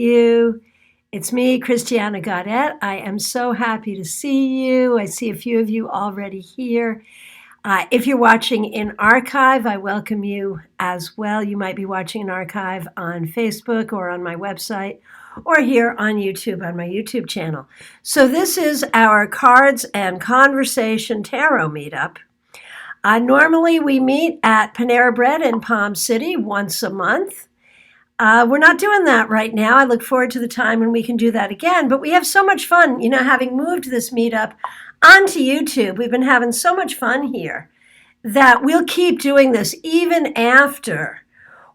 you. It's me, Christiana Gaudet. I am so happy to see you. I see a few of you already here. If you're watching in archive, I welcome you as well. You might be watching an archive on Facebook or on my website or here on YouTube, on my YouTube channel. So this is our Cards and Conversation Tarot Meetup. Normally we meet at Panera Bread in Palm City once a month. We're not doing that right now. I look forward to the time when we can do that again, but we have so much fun, having moved this meetup onto YouTube. We've been having so much fun here that we'll keep doing this even after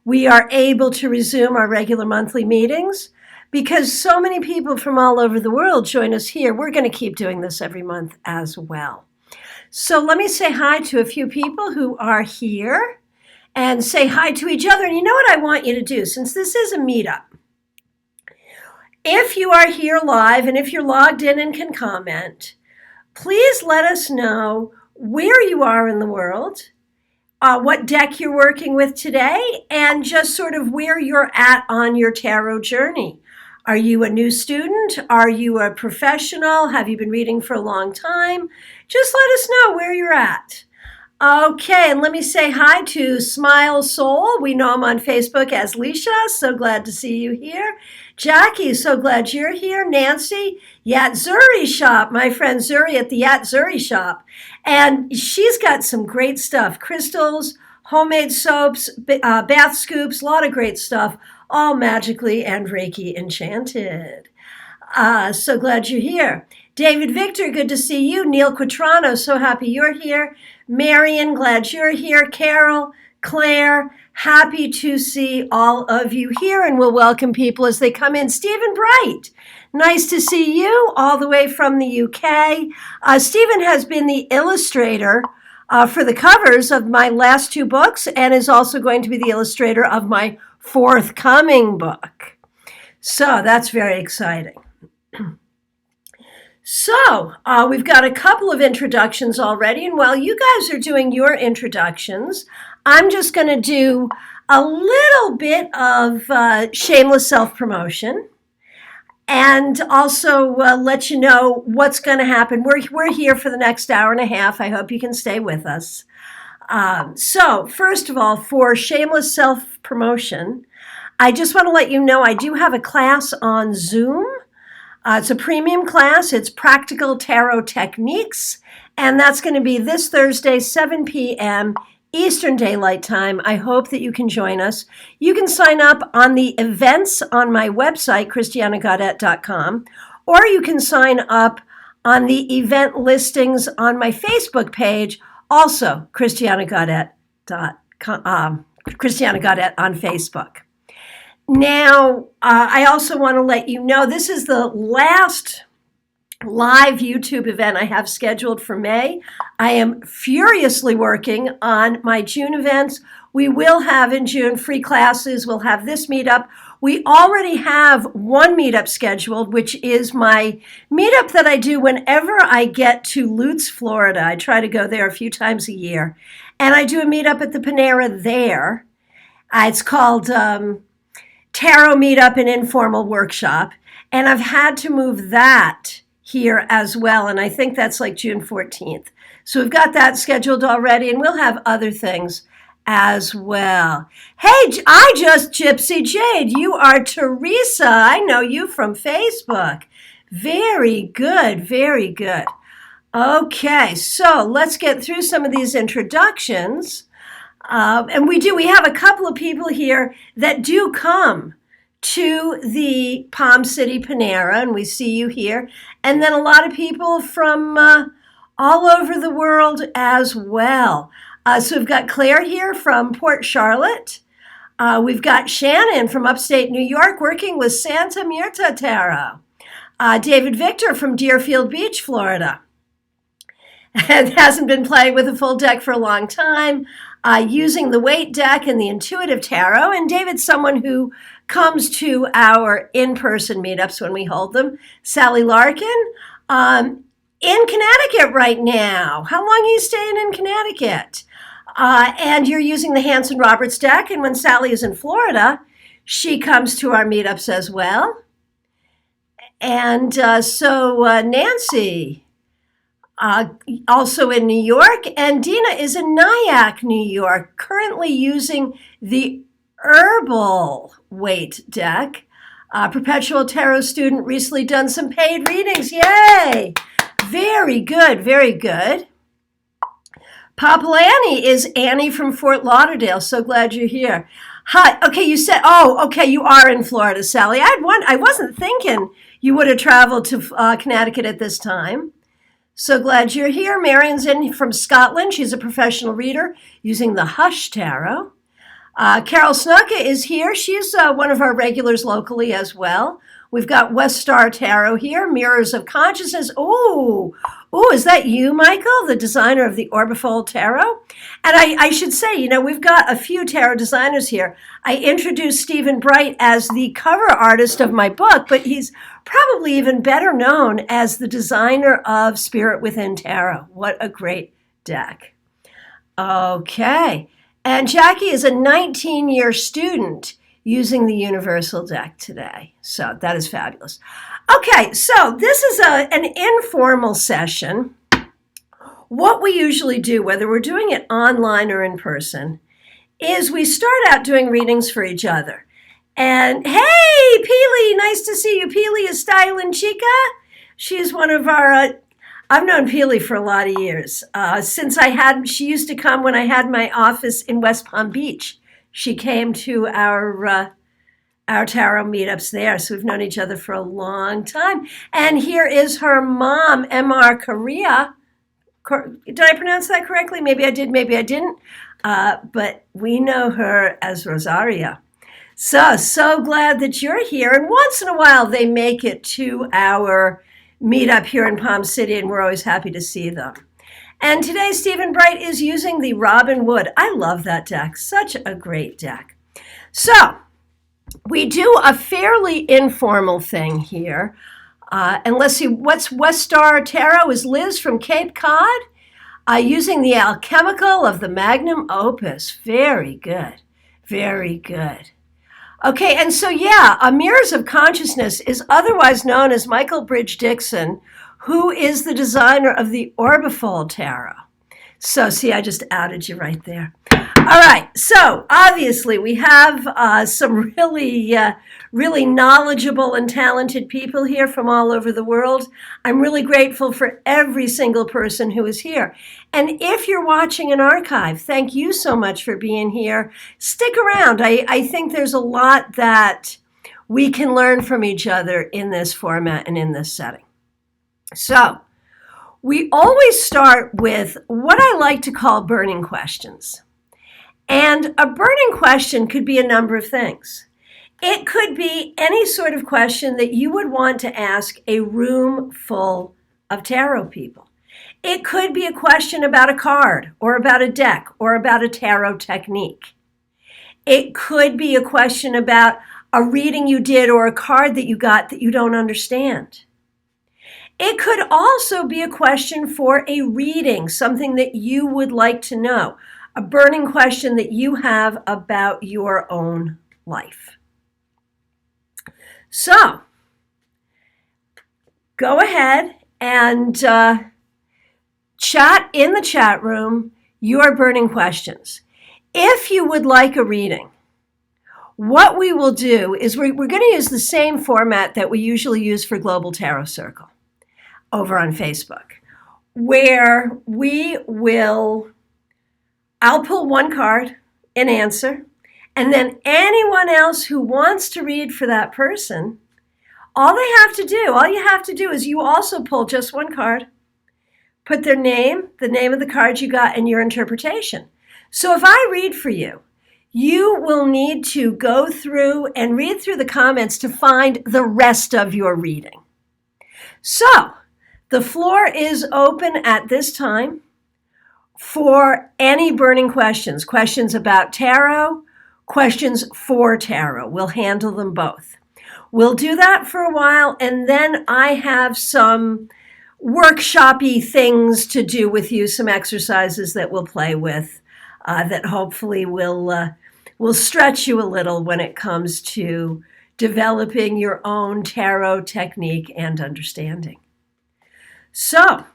we are able to resume our regular monthly meetings, because so many people from all over the world join us here. We're going to keep doing this every month as well. So let me say hi to a few people who are here and say hi to each other. And you know what I want you to do, since this is a meetup? If you are here live and if you're logged in and can comment, please let us know where you are in the world, what deck you're working with today, and just sort of where you're at on your tarot journey. Are you a new student? Are you a professional? Have you been reading for a long time? Just let us know where you're at. Okay, and let me say hi to Smile Soul. We know him on Facebook as Leisha. So glad to see you here. Jackie, so glad you're here. Nancy, Yatzuri Shop, my friend Zuri at the Yatzuri Shop. And she's got some great stuff. Crystals, homemade soaps, bath scoops, a lot of great stuff, all magically and Reiki enchanted. So glad you're here. David Victor, good to see you. Neil Quatrano, so happy you're here. Marion, glad you're here. Carol, Claire, happy to see all of you here, and we'll welcome people as they come in. Stephen Bright, nice to see you all the way from the UK. Stephen has been the illustrator for the covers of my last two books and is also going to be the illustrator of my forthcoming book. So that's very exciting. So we've got a couple of introductions already, and while you guys are doing your introductions, I'm just going to do a little bit of shameless self-promotion and also let you know what's going to happen. We're here for the next hour and a half. I hope you can stay with us. So first of all, for shameless self-promotion, I just want to let you know I do have a class on Zoom. It's a premium class. It's Practical Tarot Techniques, and that's going to be this Thursday, 7 p.m. Eastern Daylight Time. I hope that you can join us. You can sign up on the events on my website, christianagaudet.com, or you can sign up on the event listings on my Facebook page, also Christiana Gaudet on Facebook. Now, I also want to let you know this is the last live YouTube event I have scheduled for May. I am furiously working on my June events. We will have in June free classes. We'll have this meetup. We already have one meetup scheduled, which is my meetup that I do whenever I get to Lutz, Florida. I try to go there a few times a year. And I do a meetup at the Panera there. It's called Tarot Meetup and Informal Workshop. And I've had to move that here as well. And I think that's like June 14th. So we've got that scheduled already, and we'll have other things as well. Hey, Gypsy Jade, you are Teresa. I know you from Facebook. Very good, very good. Okay, so let's get through some of these introductions. And we have a couple of people here that do come to the Palm City Panera, and we see you here. And then a lot of people from all over the world as well. So we've got Claire here from Port Charlotte. We've got Shannon from upstate New York working with Santa Mirta Tarot. David Victor from Deerfield Beach, Florida. And hasn't been playing with a full deck for a long time, using the weight deck and the intuitive tarot. And David's someone who comes to our in-person meetups when we hold them. Sally Larkin, in Connecticut right now. How long are you staying in Connecticut? And you're using the Hanson Roberts deck. And when Sally is in Florida, She comes to our meetups as well. And Nancy, also in New York, and Dina is in Nyack, New York, currently using the Herbal Weight deck. Perpetual Tarot student, recently done some paid readings. Yay! Very good, very good. Popolani is Annie from Fort Lauderdale. So glad you're here. Hi. Okay, you said, okay, you are in Florida, Sally. I wasn't thinking you would have traveled to Connecticut at this time. So glad you're here. Marion's in from Scotland. She's a professional reader using the Hush Tarot. Carol Snucka is here. She's one of our regulars locally as well. We've got West Star Tarot here, Mirrors of Consciousness. Ooh, is that you, Michael, the designer of the Orbifold Tarot? And I should say, we've got a few tarot designers here. I introduced Stephen Bright as the cover artist of my book, but he's probably even better known as the designer of Spirit Within Tarot. What a great deck. Okay. And Jackie is a 19-year student using the Universal deck today. So that is fabulous. Okay, so this is an informal session. What we usually do, whether we're doing it online or in person, is we start out doing readings for each other. And hey, Peely, nice to see you. Peely is Styling Chica. She's one of our... I've known Peely for a lot of years. She used to come when I had my office in West Palm Beach. She came to our tarot meetups there, so we've known each other for a long time. And here is her mom, M.R. Korea. Did I pronounce that correctly? Maybe I did, maybe I didn't. But we know her as Rosaria. So glad that you're here. And once in a while, they make it to our meetup here in Palm City, and we're always happy to see them. And today, Stephen Bright is using the Robin Wood. I love that deck. Such a great deck. So we do a fairly informal thing here. And let's see, what's West Star Tarot is Liz from Cape Cod, using the Alchemical of the Magnum Opus. Very good. Very good. Okay, and so Mirrors of Consciousness is otherwise known as Michael Bridge Dixon, who is the designer of the Orbifold Tarot. So see, I just outed you right there. All right, so obviously we have some really knowledgeable and talented people here from all over the world. I'm really grateful for every single person who is here. And if you're watching an archive, thank you so much for being here. Stick around. I think there's a lot that we can learn from each other in this format and in this setting. So we always start with what I like to call burning questions. And a burning question could be a number of things. It could be any sort of question that you would want to ask a room full of tarot people. It could be a question about a card or about a deck or about a tarot technique. It could be a question about a reading you did or a card that you got that you don't understand. It could also be a question for a reading, something that you would like to know, a burning question that you have about your own life. So, go ahead and chat in the chat room your burning questions. If you would like a reading, what we will do is we're going to use the same format that we usually use for Global Tarot Circle over on Facebook, where I'll pull one card, an answer, and then anyone else who wants to read for that person, all you have to do is you also pull just one card, put their name, the name of the card you got, and your interpretation. So if I read for you, you will need to go through and read through the comments to find the rest of your reading. So the floor is open at this time for any burning questions, questions about tarot, questions for tarot. We'll handle them both. We'll do that for a while, and then I have some workshop-y things to do with you, some exercises that we'll play with that hopefully will will stretch you a little when it comes to developing your own tarot technique and understanding. So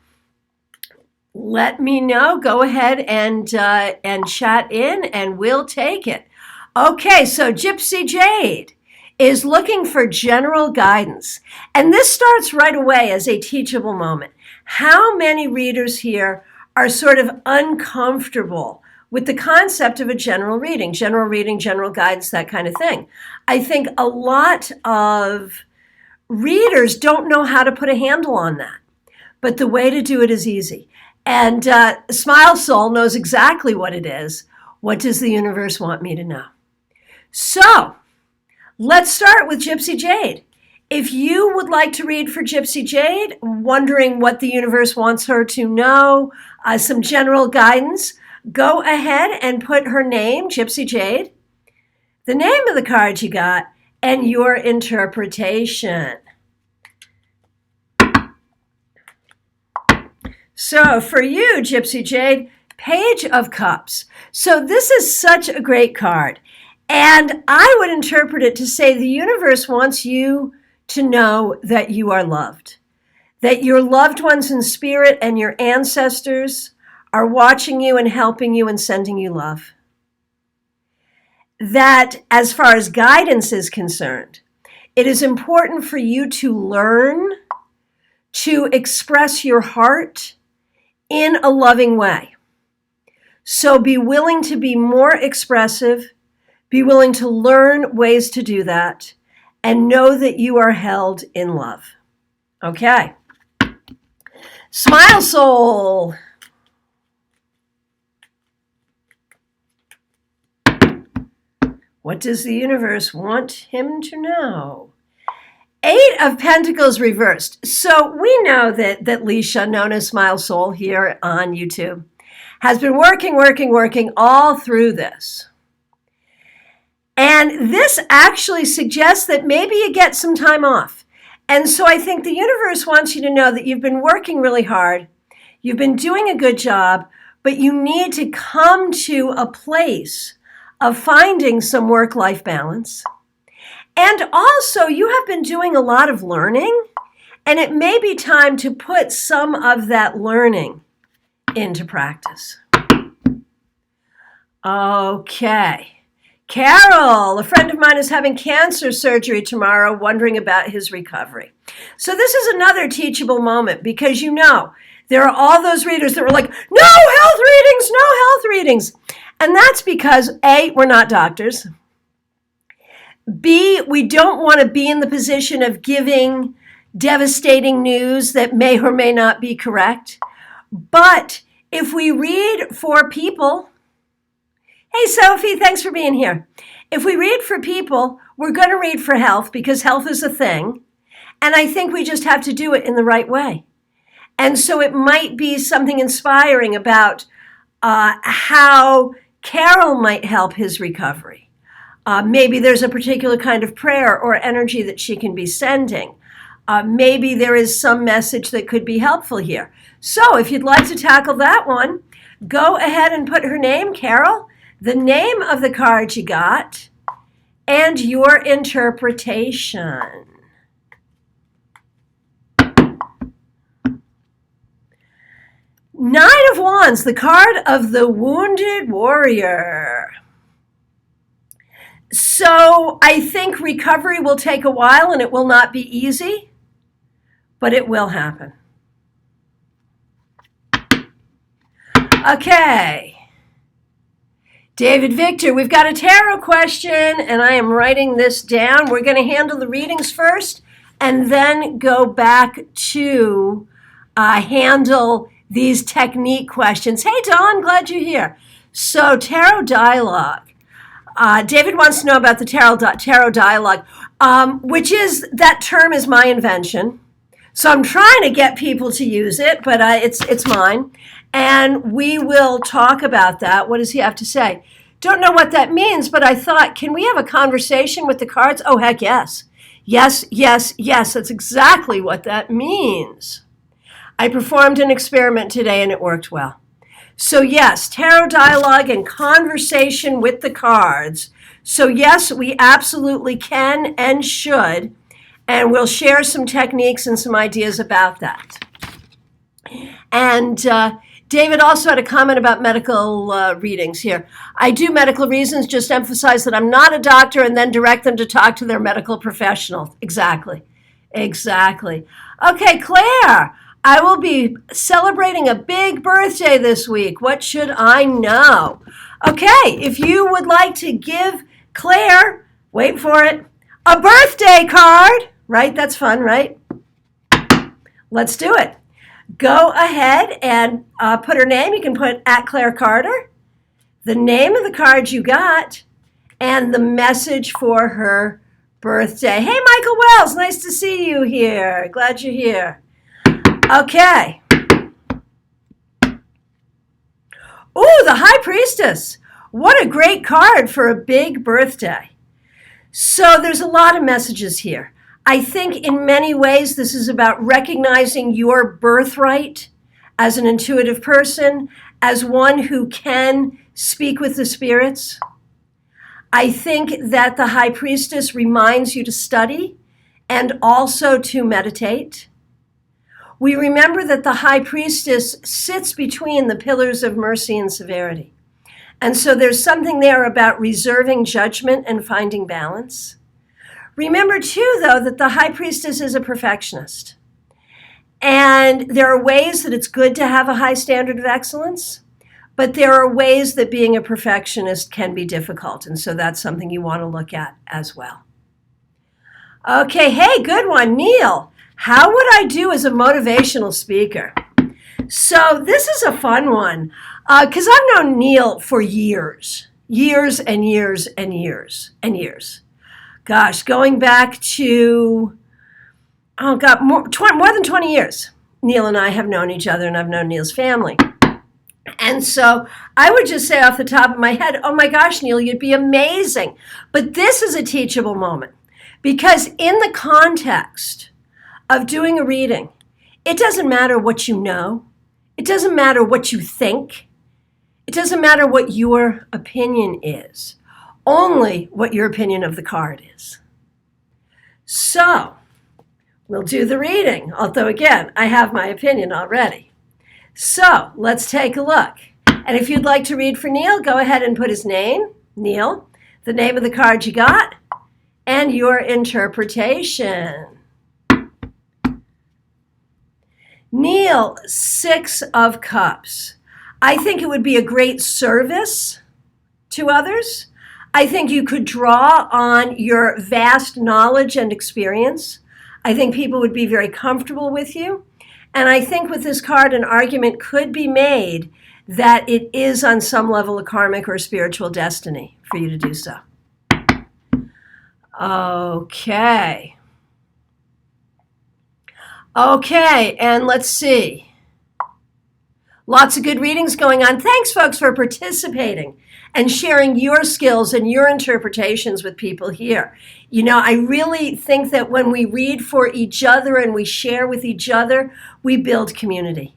let me know. Go ahead and chat in, and we'll take it. Okay, so Gypsy Jade is looking for general guidance. And this starts right away as a teachable moment. How many readers here are sort of uncomfortable with the concept of a general reading, general guidance, that kind of thing? I think a lot of readers don't know how to put a handle on that. But the way to do it is easy. And Smile Soul knows exactly what it is. What does the universe want me to know? So let's start with Gypsy Jade. If you would like to read for Gypsy Jade, wondering what the universe wants her to know, some general guidance, go ahead and put her name, Gypsy Jade, the name of the card you got, and your interpretation. So for you, Gypsy Jade, Page of Cups. So this is such a great card. And I would interpret it to say the universe wants you to know that you are loved, that your loved ones in spirit and your ancestors are watching you and helping you and sending you love. That as far as guidance is concerned, it is important for you to learn to express your heart in a loving way. So be willing to be more expressive, be willing to learn ways to do that, and know that you are held in love. Okay. Smile Soul. What does the universe want him to know? 8 of Pentacles reversed. So we know that Leisha, known as Smile Soul here on YouTube, has been working all through this. And this actually suggests that maybe you get some time off. And so I think the universe wants you to know that you've been working really hard, you've been doing a good job, but you need to come to a place of finding some work-life balance. And also, you have been doing a lot of learning, and it may be time to put some of that learning into practice. Okay. Carol, a friend of mine is having cancer surgery tomorrow, wondering about his recovery. So this is another teachable moment, because you know, there are all those readers that were like, no health readings. And that's because A, we're not doctors. B, we don't want to be in the position of giving devastating news that may or may not be correct. But if we read for people, hey Sophie, thanks for being here. If we read for people, we're going to read for health, because health is a thing. And I think we just have to do it in the right way. And so it might be something inspiring about how Carol might help his recovery. Maybe there's a particular kind of prayer or energy that she can be sending. Maybe there is some message that could be helpful here. So if you'd like to tackle that one, go ahead and put her name, Carol, the name of the card you got, and your interpretation. Nine of Wands, the card of the Wounded Warrior. So I think recovery will take a while and it will not be easy, but it will happen. Okay. David Victor, we've got a tarot question and I am writing this down. We're going to handle the readings first and then go back to handle these technique questions. Hey Dawn, glad you're here. So tarot dialogue. David wants to know about the tarot dialogue, which is, that term is my invention. So I'm trying to get people to use it, but it's mine. And we will talk about that. What does he have to say? Don't know what that means, but I thought, can we have a conversation with the cards? Oh, heck yes. Yes. That's exactly what that means. I performed an experiment today and it worked well. So yes, tarot dialogue and conversation with the cards. So yes, we absolutely can and should, and we'll share some techniques and some ideas about that. And David also had a comment about medical readings here. I do medical reasons, just emphasize that I'm not a doctor and then direct them to talk to their medical professional. Exactly. Okay, Claire, I will be celebrating a big birthday this week. What should I know? Okay, if you would like to give Claire, wait for it, a birthday card, right? That's fun, right? Let's do it. Go ahead and put her name. You can put at Claire Carter, the name of the card you got, and the message for her birthday. Hey, Michael Wells, nice to see you here. Glad you're here. Okay. Ooh, the High Priestess. What a great card for a big birthday. So there's a lot of messages here. I think in many ways this is about recognizing your birthright as an intuitive person, as one who can speak with the spirits. I think that the High Priestess reminds you to study and also to meditate. We remember that the High Priestess sits between the pillars of mercy and severity. And so there's something there about reserving judgment and finding balance. Remember, too, though, that the High Priestess is a perfectionist. And there are ways that it's good to have a high standard of excellence, but there are ways that being a perfectionist can be difficult. And so that's something you want to look at as well. Okay, hey, good one, Neil. How would I do as a motivational speaker? So this is a fun one, because I've known Neil for years and years. Gosh, going back to, more than 20 years. Neil and I have known each other, and I've known Neil's family. And so I would just say off the top of my head, oh my gosh, Neil, you'd be amazing. But this is a teachable moment, because in the context of doing a reading, it doesn't matter what you know. It doesn't matter what you think. It doesn't matter what your opinion is. Only what your opinion of the card is. So, we'll do the reading, although again, I have my opinion already. So, let's take a look. And if you'd like to read for Neil, go ahead and put his name, Neil, the name of the card you got, and your interpretation. Neil, 6 of Cups. I think it would be a great service to others. I think you could draw on your vast knowledge and experience. I think people would be very comfortable with you. And I think with this card, an argument could be made that it is on some level a karmic or spiritual destiny for you to do so. Okay. Okay, and let's see. Lots of good readings going on. Thanks, folks, for participating and sharing your skills and your interpretations with people here. You know, I really think that when we read for each other and we share with each other, we build community.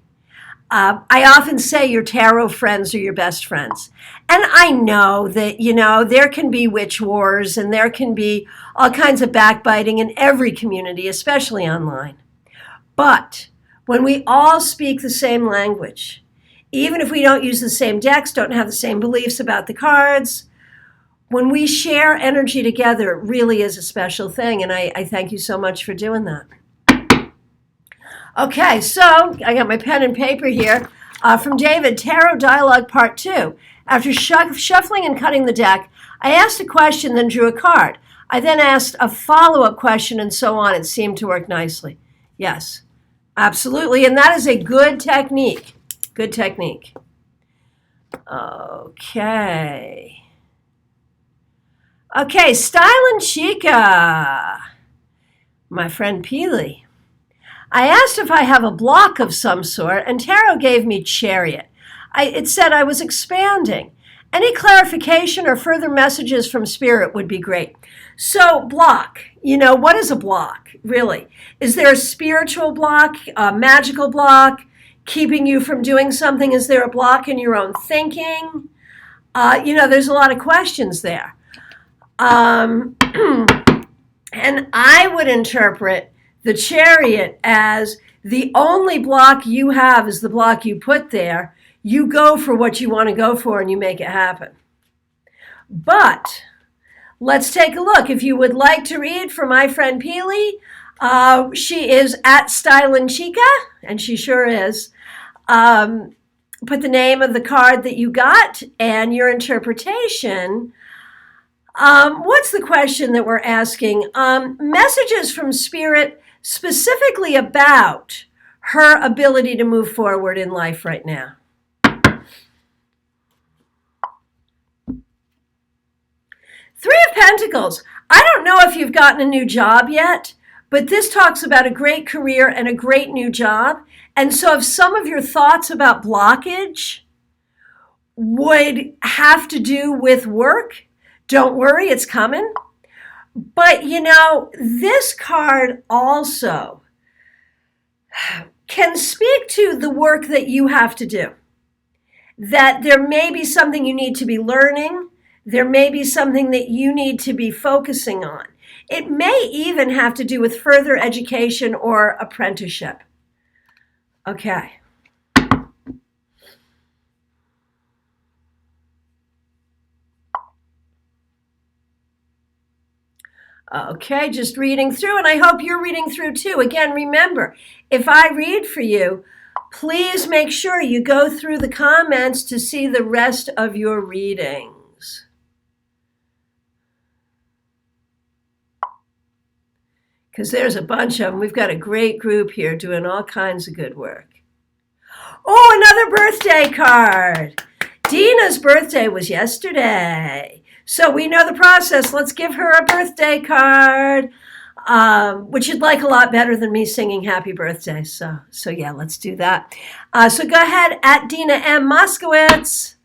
I often say your tarot friends are your best friends. And I know that, you know, there can be witch wars and there can be all kinds of backbiting in every community, especially online. But when we all speak the same language, even if we don't use the same decks, don't have the same beliefs about the cards, when we share energy together, it really is a special thing. And I thank you so much for doing that. Okay, so I got my pen and paper here from David, Tarot Dialogue Part 2. After shuffling and cutting the deck, I asked a question, then drew a card. I then asked a follow-up question and so on. It seemed to work nicely. Yes, absolutely. And that is a good technique. Good technique. Okay. Okay, Style and Chica. My friend Peely. I asked if I have a block of some sort, and Tarot gave me Chariot. It said I was expanding. Any clarification or further messages from Spirit would be great. So, block. You know, what is a block, really? Is there a spiritual block, a magical block? keeping you from doing something? Is there a block in your own thinking? There's a lot of questions there. And I would interpret the Chariot as the only block you have is the block you put there. You go for what you want to go for and you make it happen. But let's take a look. If you would like to read from my friend Peely, she is at Stylin' Chica, and she sure is. Put the name of the card that you got and your interpretation. What's the question that we're asking? Messages from Spirit specifically about her ability to move forward in life right now. Three of Pentacles. I don't know if you've gotten a new job yet, but this talks about a great career and a great new job. And so if some of your thoughts about blockage would have to do with work, don't worry, it's coming. But this card also can speak to the work that you have to do. That there may be something you need to be learning. There may be something that you need to be focusing on. It may even have to do with further education or apprenticeship. Okay. Okay, just reading through, and I hope you're reading through too. Again, remember, if I read for you, please make sure you go through the comments to see the rest of your readings. Because there's a bunch of them. We've got a great group here doing all kinds of good work. Oh, another birthday card. Dina's birthday was yesterday. So we know the process. Let's give her a birthday card, which you'd like a lot better than me singing happy birthday. So yeah, let's do that. So go ahead, at Dina M. Moskowitz,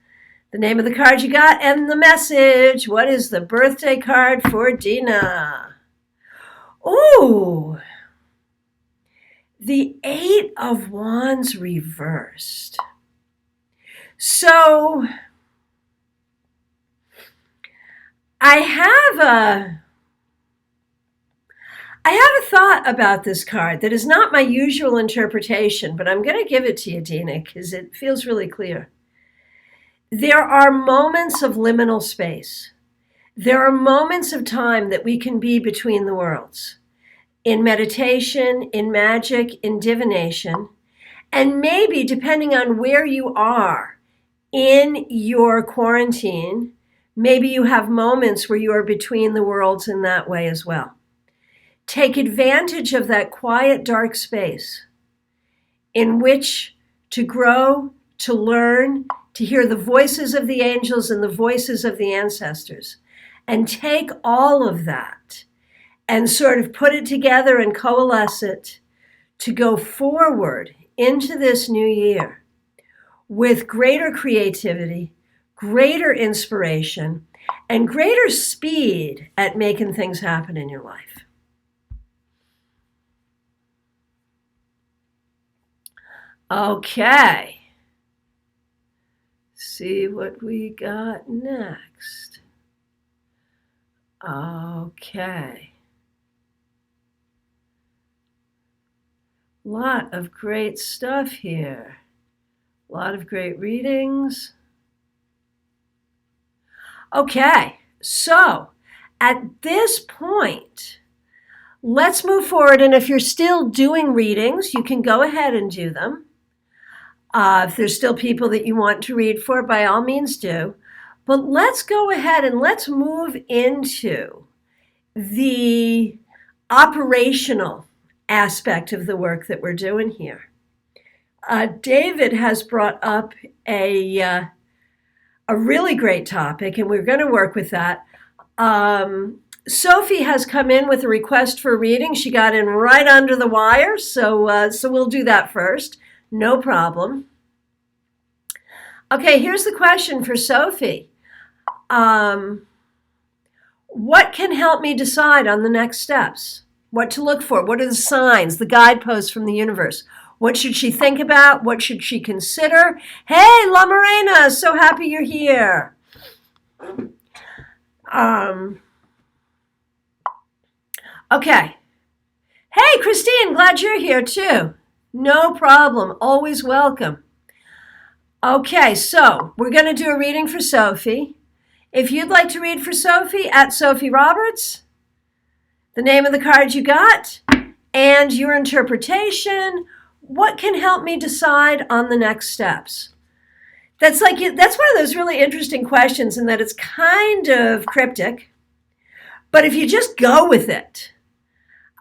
the name of the card you got and the message. What is the birthday card for Dina? Ooh, the Eight of Wands reversed. So I have a thought about this card that is not my usual interpretation, but I'm going to give it to you, Dina, because it feels really clear. There are moments of liminal space. There are moments of time that we can be between the worlds. In meditation, in magic, in divination, and maybe depending on where you are in your quarantine, maybe you have moments where you are between the worlds in that way as well. Take advantage of that quiet, dark space in which to grow, to learn, to hear the voices of the angels and the voices of the ancestors. And take all of that and sort of put it together and coalesce it to go forward into this new year with greater creativity, greater inspiration, and greater speed at making things happen in your life. Okay. See what we got next. Okay. Lot of great stuff here. A lot of great readings. Okay, so at this point, let's move forward. And if you're still doing readings, you can go ahead and do them. If there's still people that you want to read for, by all means do. But let's go ahead and let's move into the operational aspect of the work that we're doing here. David has brought up a really great topic, and we're going to work with that. Sophie has come in with a request for a reading. She got in right under the wire, so we'll do that first. No problem. Okay, here's the question for Sophie. What can help me decide on the next steps? What to look for? What are the signs, the guideposts from the universe? What should she think about? What should she consider? Hey, La Morena, so happy you're here. Okay. Hey, Christine, glad you're here too. No problem, always welcome. Okay, so we're going to do a reading for Sophie. If you'd like to read for Sophie, at Sophie Roberts, the name of the card you got, and your interpretation. What can help me decide on the next steps? That's one of those really interesting questions in that it's kind of cryptic, but if you just go with it,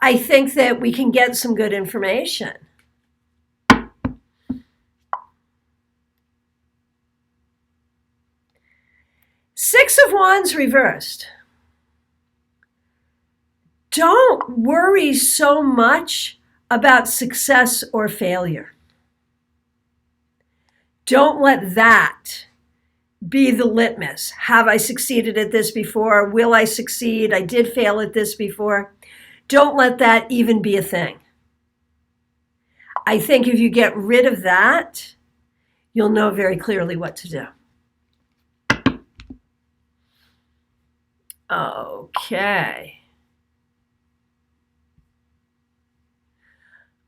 I think that we can get some good information. Six of Wands reversed. Don't worry so much about success or failure. Don't let that be the litmus. Have I succeeded at this before? Will I succeed? I did fail at this before. Don't let that even be a thing. I think if you get rid of that, you'll know very clearly what to do. Okay.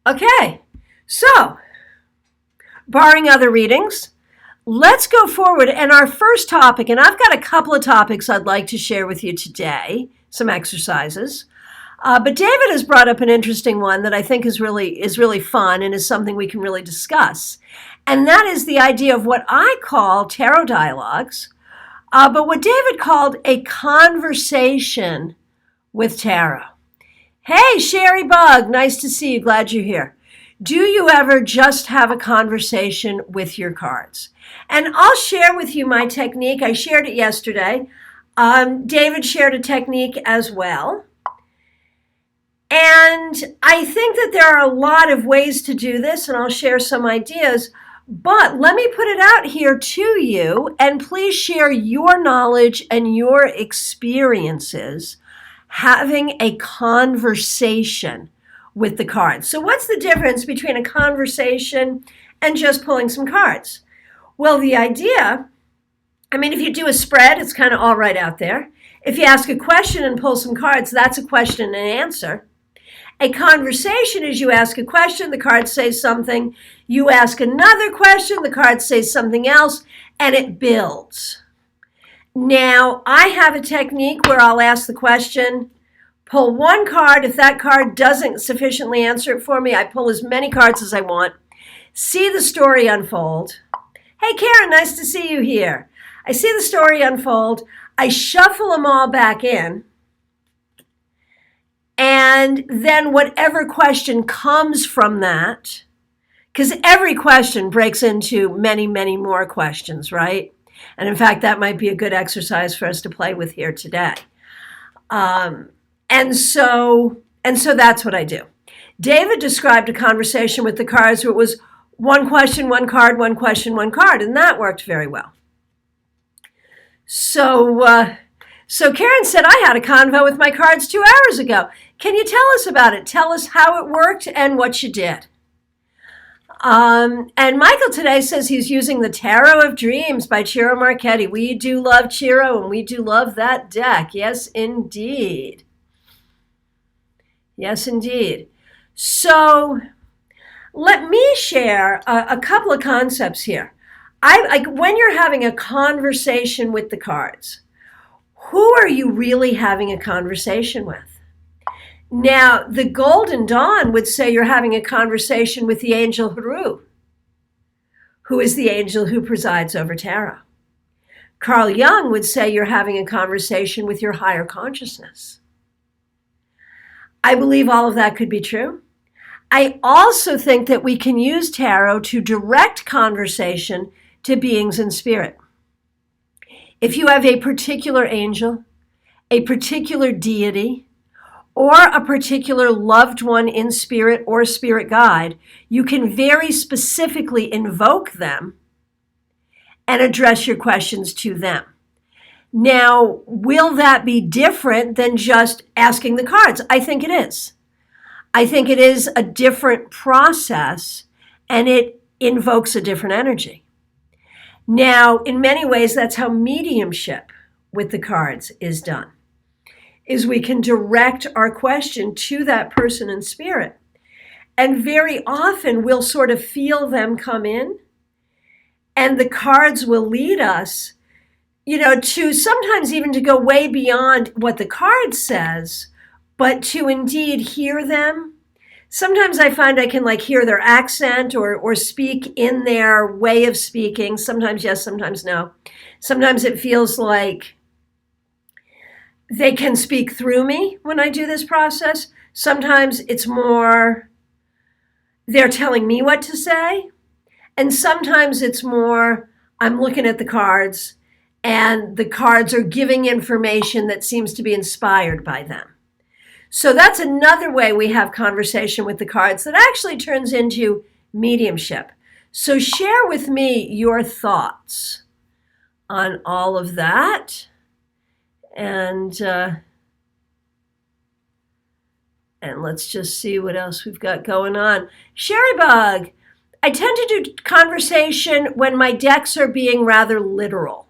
Okay, so barring other readings, let's go forward. And our first topic, and I've got a couple of topics I'd like to share with you today, some exercises. But David has brought up an interesting one that I think is really fun and is something we can really discuss. And that is the idea of what I call tarot dialogues, but what David called a conversation with tarot. Hey, Sherry Bug, nice to see you. Glad you're here. Do you ever just have a conversation with your cards? And I'll share with you my technique. I shared it yesterday. David shared a technique as well. And I think that there are a lot of ways to do this, and I'll share some ideas. But let me put it out here to you, and please share your knowledge and your experiences having a conversation with the cards. So what's the difference between a conversation and just pulling some cards? Well, the idea, if you do a spread, it's kind of all right out there. If you ask a question and pull some cards, that's a question and answer. A conversation is you ask a question, the cards say something. You ask another question, the cards say something else, and it builds. Now, I have a technique where I'll ask the question, pull one card. If that card doesn't sufficiently answer it for me, I pull as many cards as I want, see the story unfold. Hey, Karen, nice to see you here. I see the story unfold. I shuffle them all back in. And then whatever question comes from that, because every question breaks into many, many more questions, right? And in fact, that might be a good exercise for us to play with here today. And so that's what I do. David described a conversation with the cards where it was one question, one card, one question, one card, and that worked very well. So Karen said, I had a convo with my cards 2 hours ago. Can you tell us about it? Tell us how it worked and what you did. And Michael today says he's using the Tarot of Dreams by Ciro Marchetti. We do love Ciro, and we do love that deck. Yes, indeed. Yes, indeed. So let me share a couple of concepts here. When you're having a conversation with the cards, who are you really having a conversation with? Now, the Golden Dawn would say you're having a conversation with the angel Haru, who is the angel who presides over tarot. Carl Jung would say you're having a conversation with your higher consciousness. I believe all of that could be true. I also think that we can use tarot to direct conversation to beings in spirit. If you have a particular angel, a particular deity, or a particular loved one in spirit or spirit guide, you can very specifically invoke them and address your questions to them. Now, will that be different than just asking the cards? I think it is. I think it is a different process and it invokes a different energy. Now, in many ways, that's how mediumship with the cards is done, is we can direct our question to that person in spirit. And very often we'll sort of feel them come in, and the cards will lead us, to sometimes even to go way beyond what the card says, but to indeed hear them. Sometimes I find I can hear their accent or speak in their way of speaking. Sometimes yes, sometimes no. Sometimes it feels like they can speak through me when I do this process. Sometimes it's more they're telling me what to say. And sometimes it's more I'm looking at the cards and the cards are giving information that seems to be inspired by them. So that's another way we have conversation with the cards that actually turns into mediumship. So share with me your thoughts on all of that. And let's just see what else we've got going on. Sherry Bug, I tend to do conversation when my decks are being rather literal.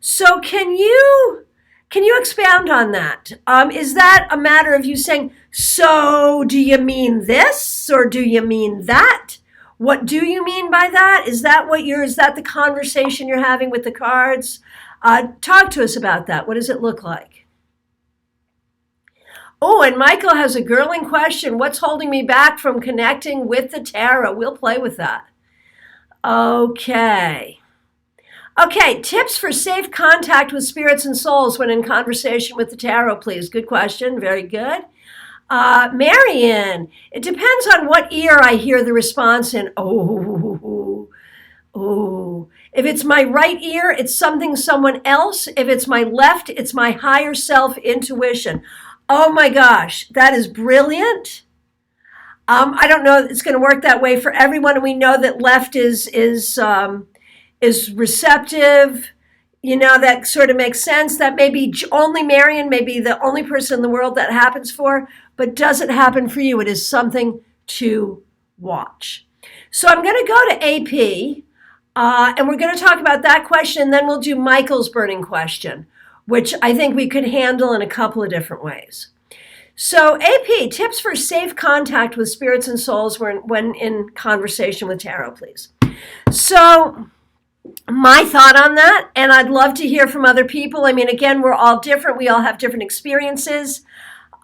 So can you expound on that? Is that a matter of you saying, so do you mean this or do you mean that? What do you mean by that? Is that the conversation you're having with the cards? Talk to us about that. What does it look like? Oh, and Michael has a girling question. What's holding me back from connecting with the tarot? We'll play with that. Okay, tips for safe contact with spirits and souls when in conversation with the tarot, please. Good question. Very good. Marion, it depends on what ear I hear the response in. Oh. If it's my right ear, it's someone else. If it's my left, it's my higher self intuition. Oh my gosh, that is brilliant. I don't know if it's going to work that way for everyone. And we know that left is receptive. That sort of makes sense. That may be only Marion, may be the only person in the world that happens for, but does it happen for you? It is something to watch. So I'm going to go to AP, and we're going to talk about that question, and then we'll do Michael's burning question, which I think we could handle in a couple of different ways. So AP, tips for safe contact with spirits and souls when in conversation with tarot, please. So my thought on that, and I'd love to hear from other people. I mean, again, we're all different. We all have different experiences.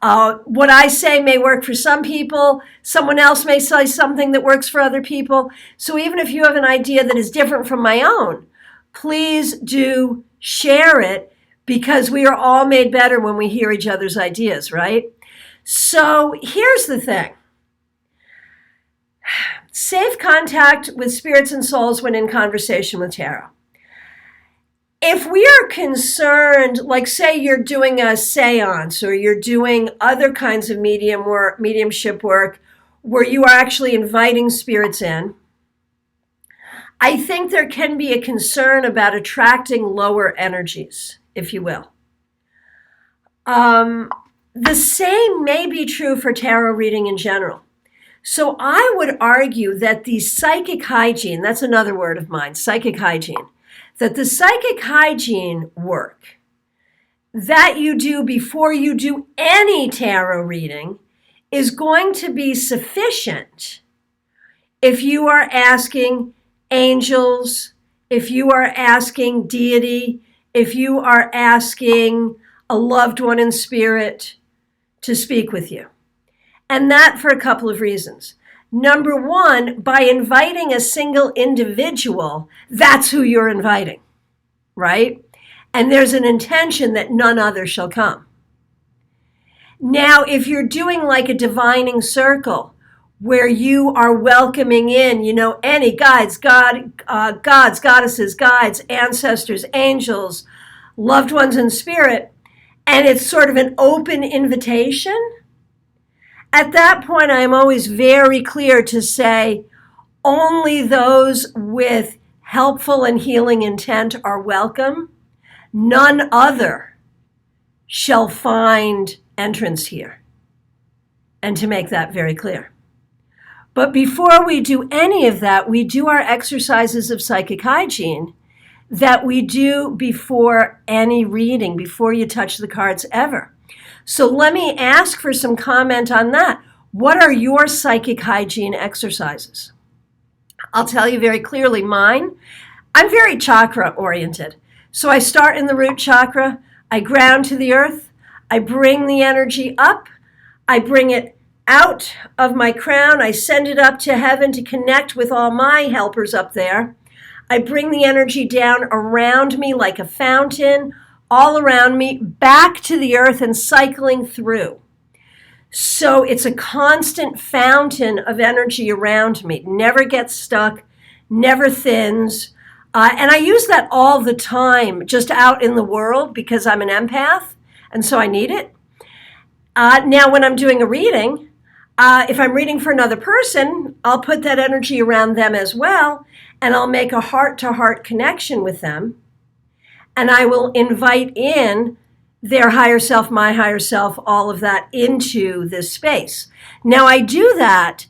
What I say may work for some people. Someone else may say something that works for other people. So even if you have an idea that is different from my own, please do share it, because we are all made better when we hear each other's ideas, right? So here's the thing. Safe contact with spirits and souls when in conversation with tarot. If we are concerned, like say you're doing a seance or you're doing other kinds of mediumship work where you are actually inviting spirits in, I think there can be a concern about attracting lower energies, if you will. The same may be true for tarot reading in general. So I would argue that the psychic hygiene, that's another word of mine, psychic hygiene, that the psychic hygiene work that you do before you do any tarot reading is going to be sufficient if you are asking angels, if you are asking deity, if you are asking a loved one in spirit to speak with you. And that for a couple of reasons. Number one, by inviting a single individual, that's who you're inviting, right? And there's an intention that none other shall come. Now, if you're doing like a divining circle, where you are welcoming in, any guides, gods, goddesses, guides, ancestors, angels, loved ones in spirit, and it's sort of an open invitation, at that point, I am always very clear to say only those with helpful and healing intent are welcome. None other shall find entrance here. And to make that very clear. But before we do any of that, we do our exercises of psychic hygiene that we do before any reading, before you touch the cards ever. So let me ask for some comment on that. What are your psychic hygiene exercises? I'll tell you very clearly mine. I'm very chakra oriented. So I start in the root chakra, I ground to the earth, I bring the energy up, I bring it out of my crown, I send it up to heaven to connect with all my helpers up there. I bring the energy down around me like a fountain, all around me, back to the earth and cycling through. So it's a constant fountain of energy around me. Never gets stuck, never thins. And I use that all the time, just out in the world, because I'm an empath, and so I need it. Now, when I'm doing a reading, if I'm reading for another person, I'll put that energy around them as well, and I'll make a heart-to-heart connection with them. And I will invite in their higher self, my higher self, all of that into this space. Now, I do that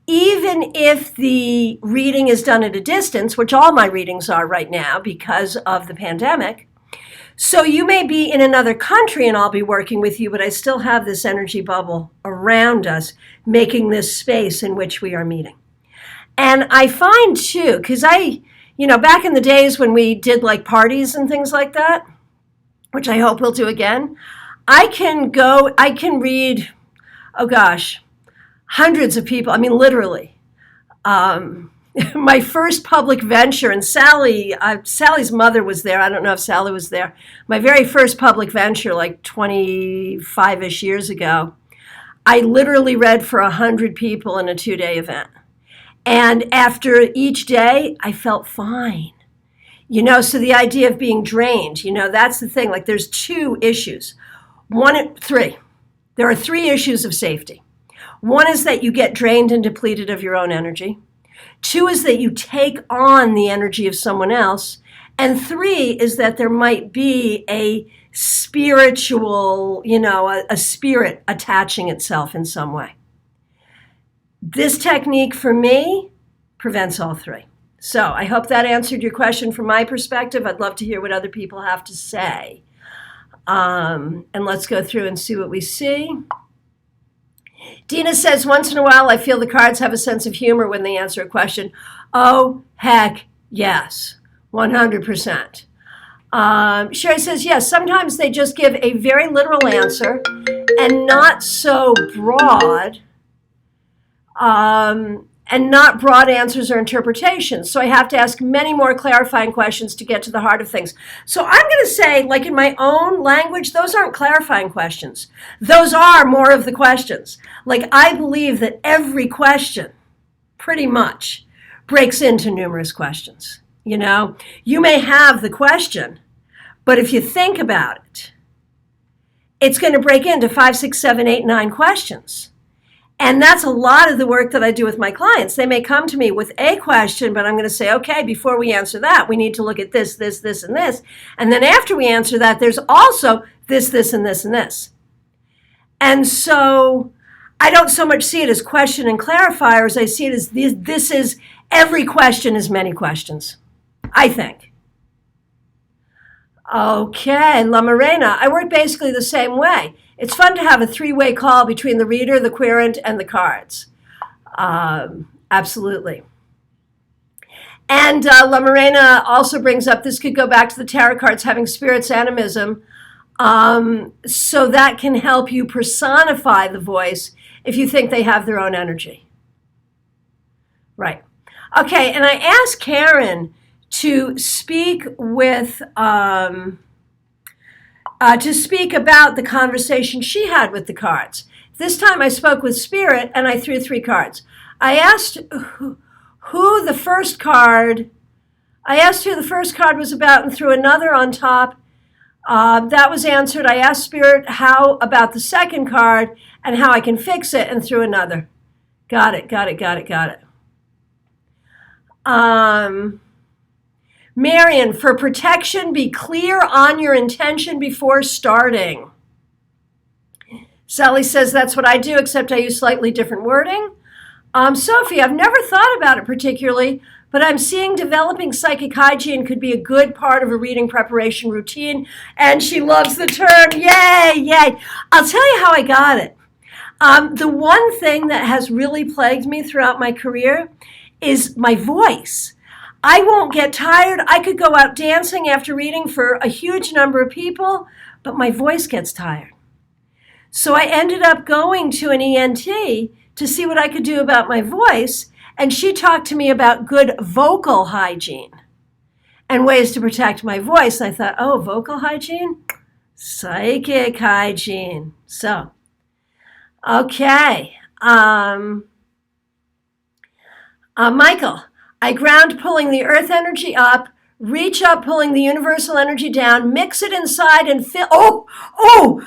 even if the reading is done at a distance, which all my readings are right now because of the pandemic. So you may be in another country and I'll be working with you, but I still have this energy bubble around us, making this space in which we are meeting. And I find too, because back in the days when we did like parties and things like that, which I hope we'll do again, I can read, hundreds of people. I mean, literally. My first public venture, and Sally's mother was there. I don't know if Sally was there. My very first public venture, like 25-ish years ago, I literally read for 100 people in a 2-day event. And after each day, I felt fine. So the idea of being drained, that's the thing. Like there's 2 issues. Three. There are 3 issues of safety. One is that you get drained and depleted of your own energy. 2 is that you take on the energy of someone else. And 3 is that there might be a spiritual, a spirit attaching itself in some way. This technique for me prevents all 3. So I hope that answered your question from my perspective. I'd love to hear what other people have to say. And let's go through and see what we see. Dina says, once in a while, I feel the cards have a sense of humor when they answer a question. Oh, heck, yes, 100%. Sherry says, yes, sometimes they just give a very literal answer and not so broad, and not broad answers or interpretations. So I have to ask many more clarifying questions to get to the heart of things. So I'm going to say, like in my own language, those aren't clarifying questions. Those are more of the questions. Like I believe that every question pretty much breaks into numerous questions. You may have the question, but if you think about it, it's going to break into 5, 6, 7, 8, 9 questions. And that's a lot of the work that I do with my clients. They may come to me with a question, but I'm going to say, okay, before we answer that, we need to look at this, this, this, and this. And then after we answer that, there's also this, this, and this, and this. And so I don't so much see it as question and clarifiers. I see it as this is every question is many questions, I think. Okay, La Morena, I work basically the same way. It's fun to have a 3-way call between the reader, the querent, and the cards. Absolutely. And La Morena also brings up, this could go back to the tarot cards having spirit's animism. So that can help you personify the voice if you think they have their own energy. Right. Okay, and I asked Karen to speak with... to speak about the conversation she had with the cards. This time I spoke with Spirit and I threw 3 cards. I asked who the first card was about and threw another on top. That was answered. I asked Spirit how about the second card and how I can fix it and threw another. Got it. Marion, for protection, be clear on your intention before starting. Sally says, that's what I do, except I use slightly different wording. Sophie, I've never thought about it particularly, but I'm seeing developing psychic hygiene could be a good part of a reading preparation routine. And she loves the term. Yay, yay. I'll tell you how I got it. The one thing that has really plagued me throughout my career is my voice. I won't get tired. I could go out dancing after reading for a huge number of people, but my voice gets tired. So I ended up going to an ENT to see what I could do about my voice, and she talked to me about good vocal hygiene and ways to protect my voice. I thought, oh, vocal hygiene? Psychic hygiene. So, okay. Michael, I ground pulling the earth energy up, reach up, pulling the universal energy down, mix it inside and fill. Oh,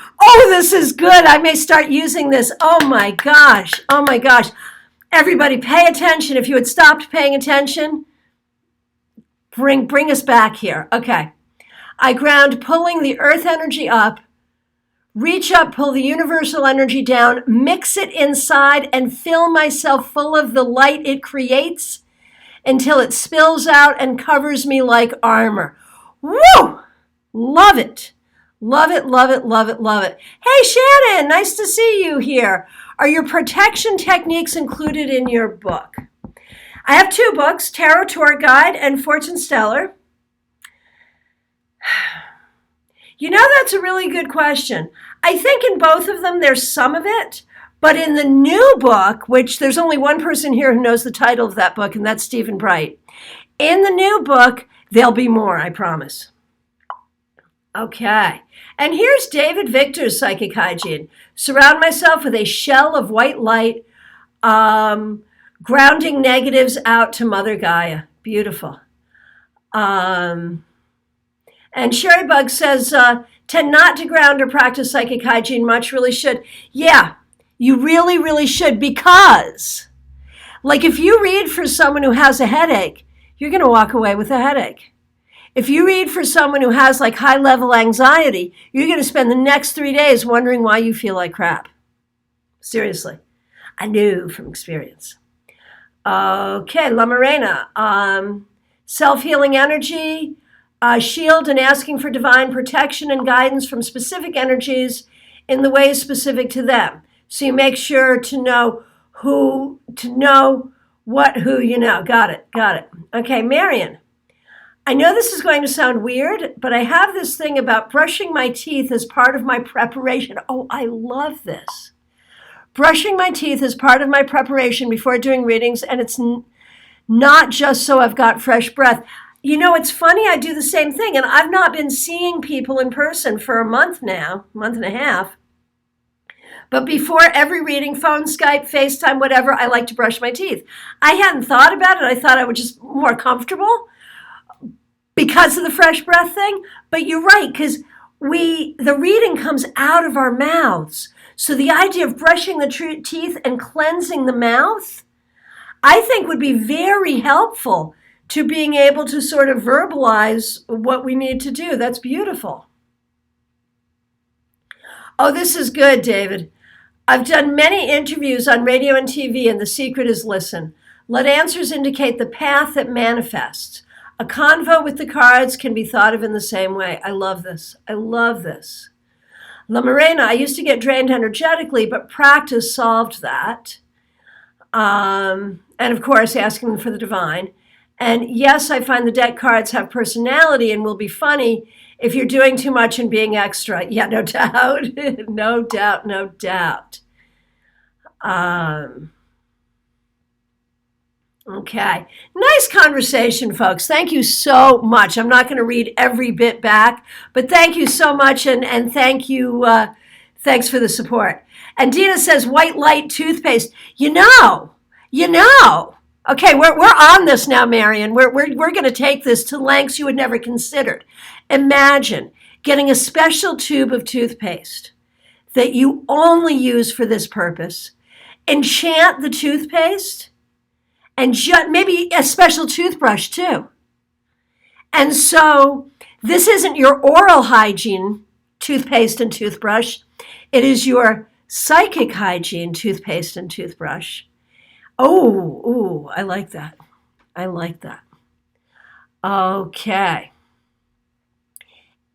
this is good. I may start using this. Oh my gosh. Everybody pay attention. If you had stopped paying attention, bring us back here. Okay. I ground pulling the earth energy up, reach up, pull the universal energy down, mix it inside and fill myself full of the light it creates until it spills out and covers me like armor. Woo! Love it. Love it, love it, love it, love it. Hey, Shannon, nice to see you here. Are your protection techniques included in your book? I have 2 books, Tarot Tour Guide and Fortune Stellar. You know, that's a really good question. I think in both of them, there's some of it. But in the new book, which there's only one person here who knows the title of that book, and that's Stephen Bright. In the new book, there'll be more, I promise. Okay. And here's David Victor's Psychic Hygiene. Surround myself with a shell of white light, grounding negatives out to Mother Gaia. Beautiful. And Sherry Bug says, tend not to ground or practice psychic hygiene much, really should. Yeah. You really, really should, because, like, if you read for someone who has a headache, you're going to walk away with a headache. If you read for someone who has, like, high-level anxiety, you're going to spend the next 3 days wondering why you feel like crap. Seriously. I knew from experience. Okay, La Morena. Self-healing energy, shield, and asking for divine protection and guidance from specific energies in the ways specific to them. So you make sure to know who you know. Got it. Okay, Marion. I know this is going to sound weird, but I have this thing about brushing my teeth as part of my preparation. Oh, I love this. Brushing my teeth is part of my preparation before doing readings, and it's not just so I've got fresh breath. You know, it's funny, I do the same thing, and I've not been seeing people in person for a month now, month and a half. But before every reading, phone, Skype, FaceTime, whatever, I like to brush my teeth. I hadn't thought about it. I thought I was just more comfortable because of the fresh breath thing. But you're right, because the reading comes out of our mouths. So the idea of brushing the teeth and cleansing the mouth, I think would be very helpful to being able to sort of verbalize what we need to do. That's beautiful. Oh, this is good, David. I've done many interviews on radio and TV, and the secret is listen. Let answers indicate the path that manifests. A convo with the cards can be thought of in the same way. I love this. I love this. La Morena, I used to get drained energetically, but practice solved that. And of course, asking for the divine. And yes, I find the deck cards have personality and will be funny if you're doing too much and being extra. Yeah, no doubt. No doubt, no doubt. Okay. Nice conversation, folks. Thank you so much. I'm not going to read every bit back, but thank you so much, and thank you. Thanks for the support. And Dina says, white light toothpaste. You know. Okay, we're on this now, Marion. We're going to take this to lengths you would never considered. Imagine getting a special tube of toothpaste that you only use for this purpose. Enchant the toothpaste, and maybe a special toothbrush too. And so this isn't your oral hygiene toothpaste and toothbrush. It is your psychic hygiene toothpaste and toothbrush. Oh, ooh, I like that. I like that. Okay.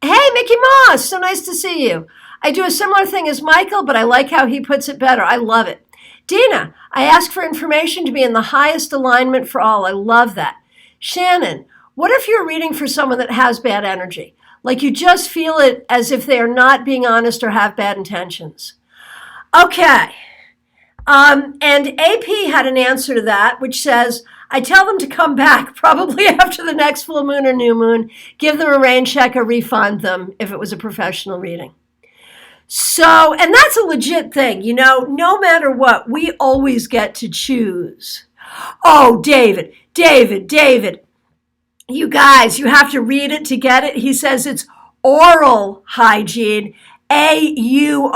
Hey, Mickey Moss, so nice to see you. I do a similar thing as Michael, but I like how he puts it better. I love it. Dina, I ask for information to be in the highest alignment for all. I love that. Shannon, what if you're reading for someone that has bad energy? Like you just feel it as if they are not being honest or have bad intentions. Okay. And AP had an answer to that, which says, I tell them to come back probably after the next full moon or new moon, give them a rain check or refund them if it was a professional reading. So, and that's a legit thing, no matter what, we always get to choose. Oh, David, you guys, you have to read it to get it. He says it's oral hygiene, AURAL,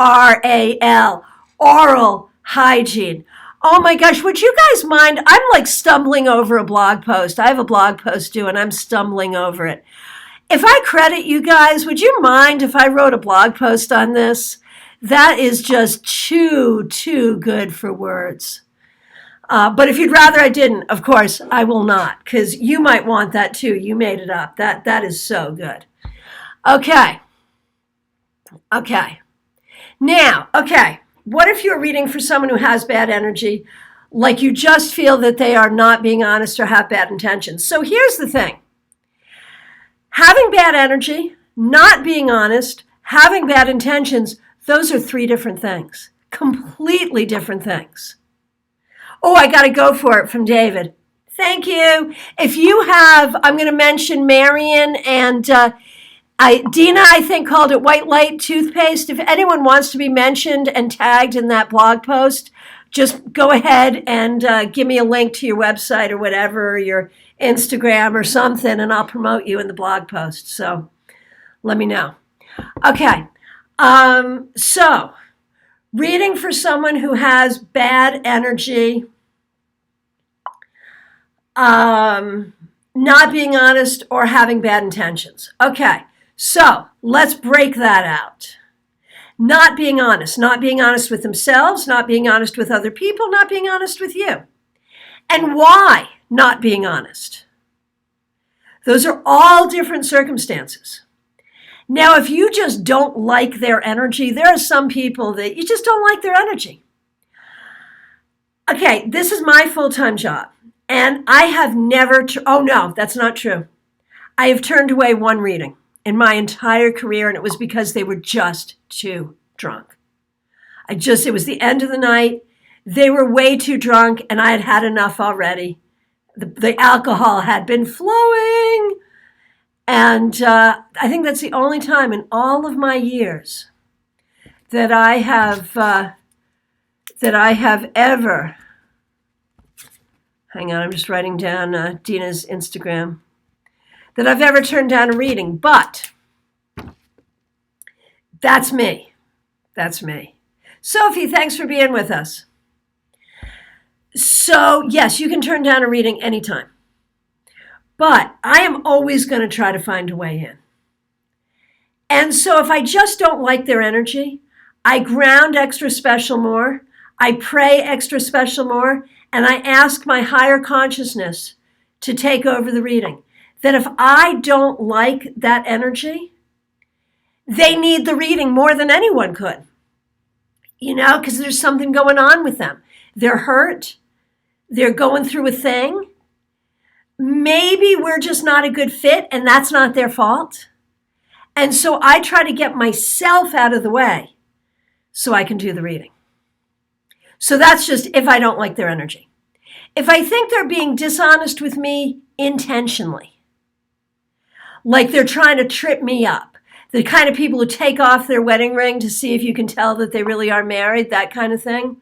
oral hygiene. Oh my gosh, would you guys mind? I'm like stumbling over a blog post. I have a blog post due and I'm stumbling over it. If I credit you guys, would you mind if I wrote a blog post on this? That is just too good for words. But if you'd rather I didn't, of course, I will not, because you might want that too. You made it up. That is so good. Okay. Now, what if you're reading for someone who has bad energy, like you just feel that they are not being honest or have bad intentions? So here's the thing. Having bad energy, not being honest, having bad intentions, those are three different things. Completely different things. Oh, I got to go for it from David. Thank you. If you have, I'm going to mention Marion and Dina, I think, called it white light toothpaste. If anyone wants to be mentioned and tagged in that blog post, just go ahead and give me a link to your website or whatever, or your Instagram or something, and I'll promote you in the blog post. So let me know. Okay. So reading for someone who has bad energy, not being honest or having bad intentions. Okay. So let's break that out. Not being honest with themselves, not being honest with other people, not being honest with you. And why not being honest? Those are all different circumstances. Now, if you just don't like their energy, there are some people that you just don't like their energy. Okay, this is my full-time job, and I have never, oh no, that's not true. I have turned away one reading in my entire career, and it was because they were just too drunk. It was the end of the night. They were way too drunk, and I had had enough already. The alcohol had been flowing. And I think that's the only time in all of my years that I have ever, hang on, I'm just writing down Dina's Instagram, that I've ever turned down a reading. But that's me. Sophie, thanks for being with us. So yes, you can turn down a reading anytime. But I am always going to try to find a way in. And so if I just don't like their energy, I ground extra special more, I pray extra special more, and I ask my higher consciousness to take over the reading. That if I don't like that energy, they need the reading more than anyone could. Because there's something going on with them. They're hurt. They're going through a thing. Maybe we're just not a good fit and that's not their fault. And so I try to get myself out of the way so I can do the reading. So that's just if I don't like their energy. If I think they're being dishonest with me intentionally, like they're trying to trip me up, the kind of people who take off their wedding ring to see if you can tell that they really are married, that kind of thing,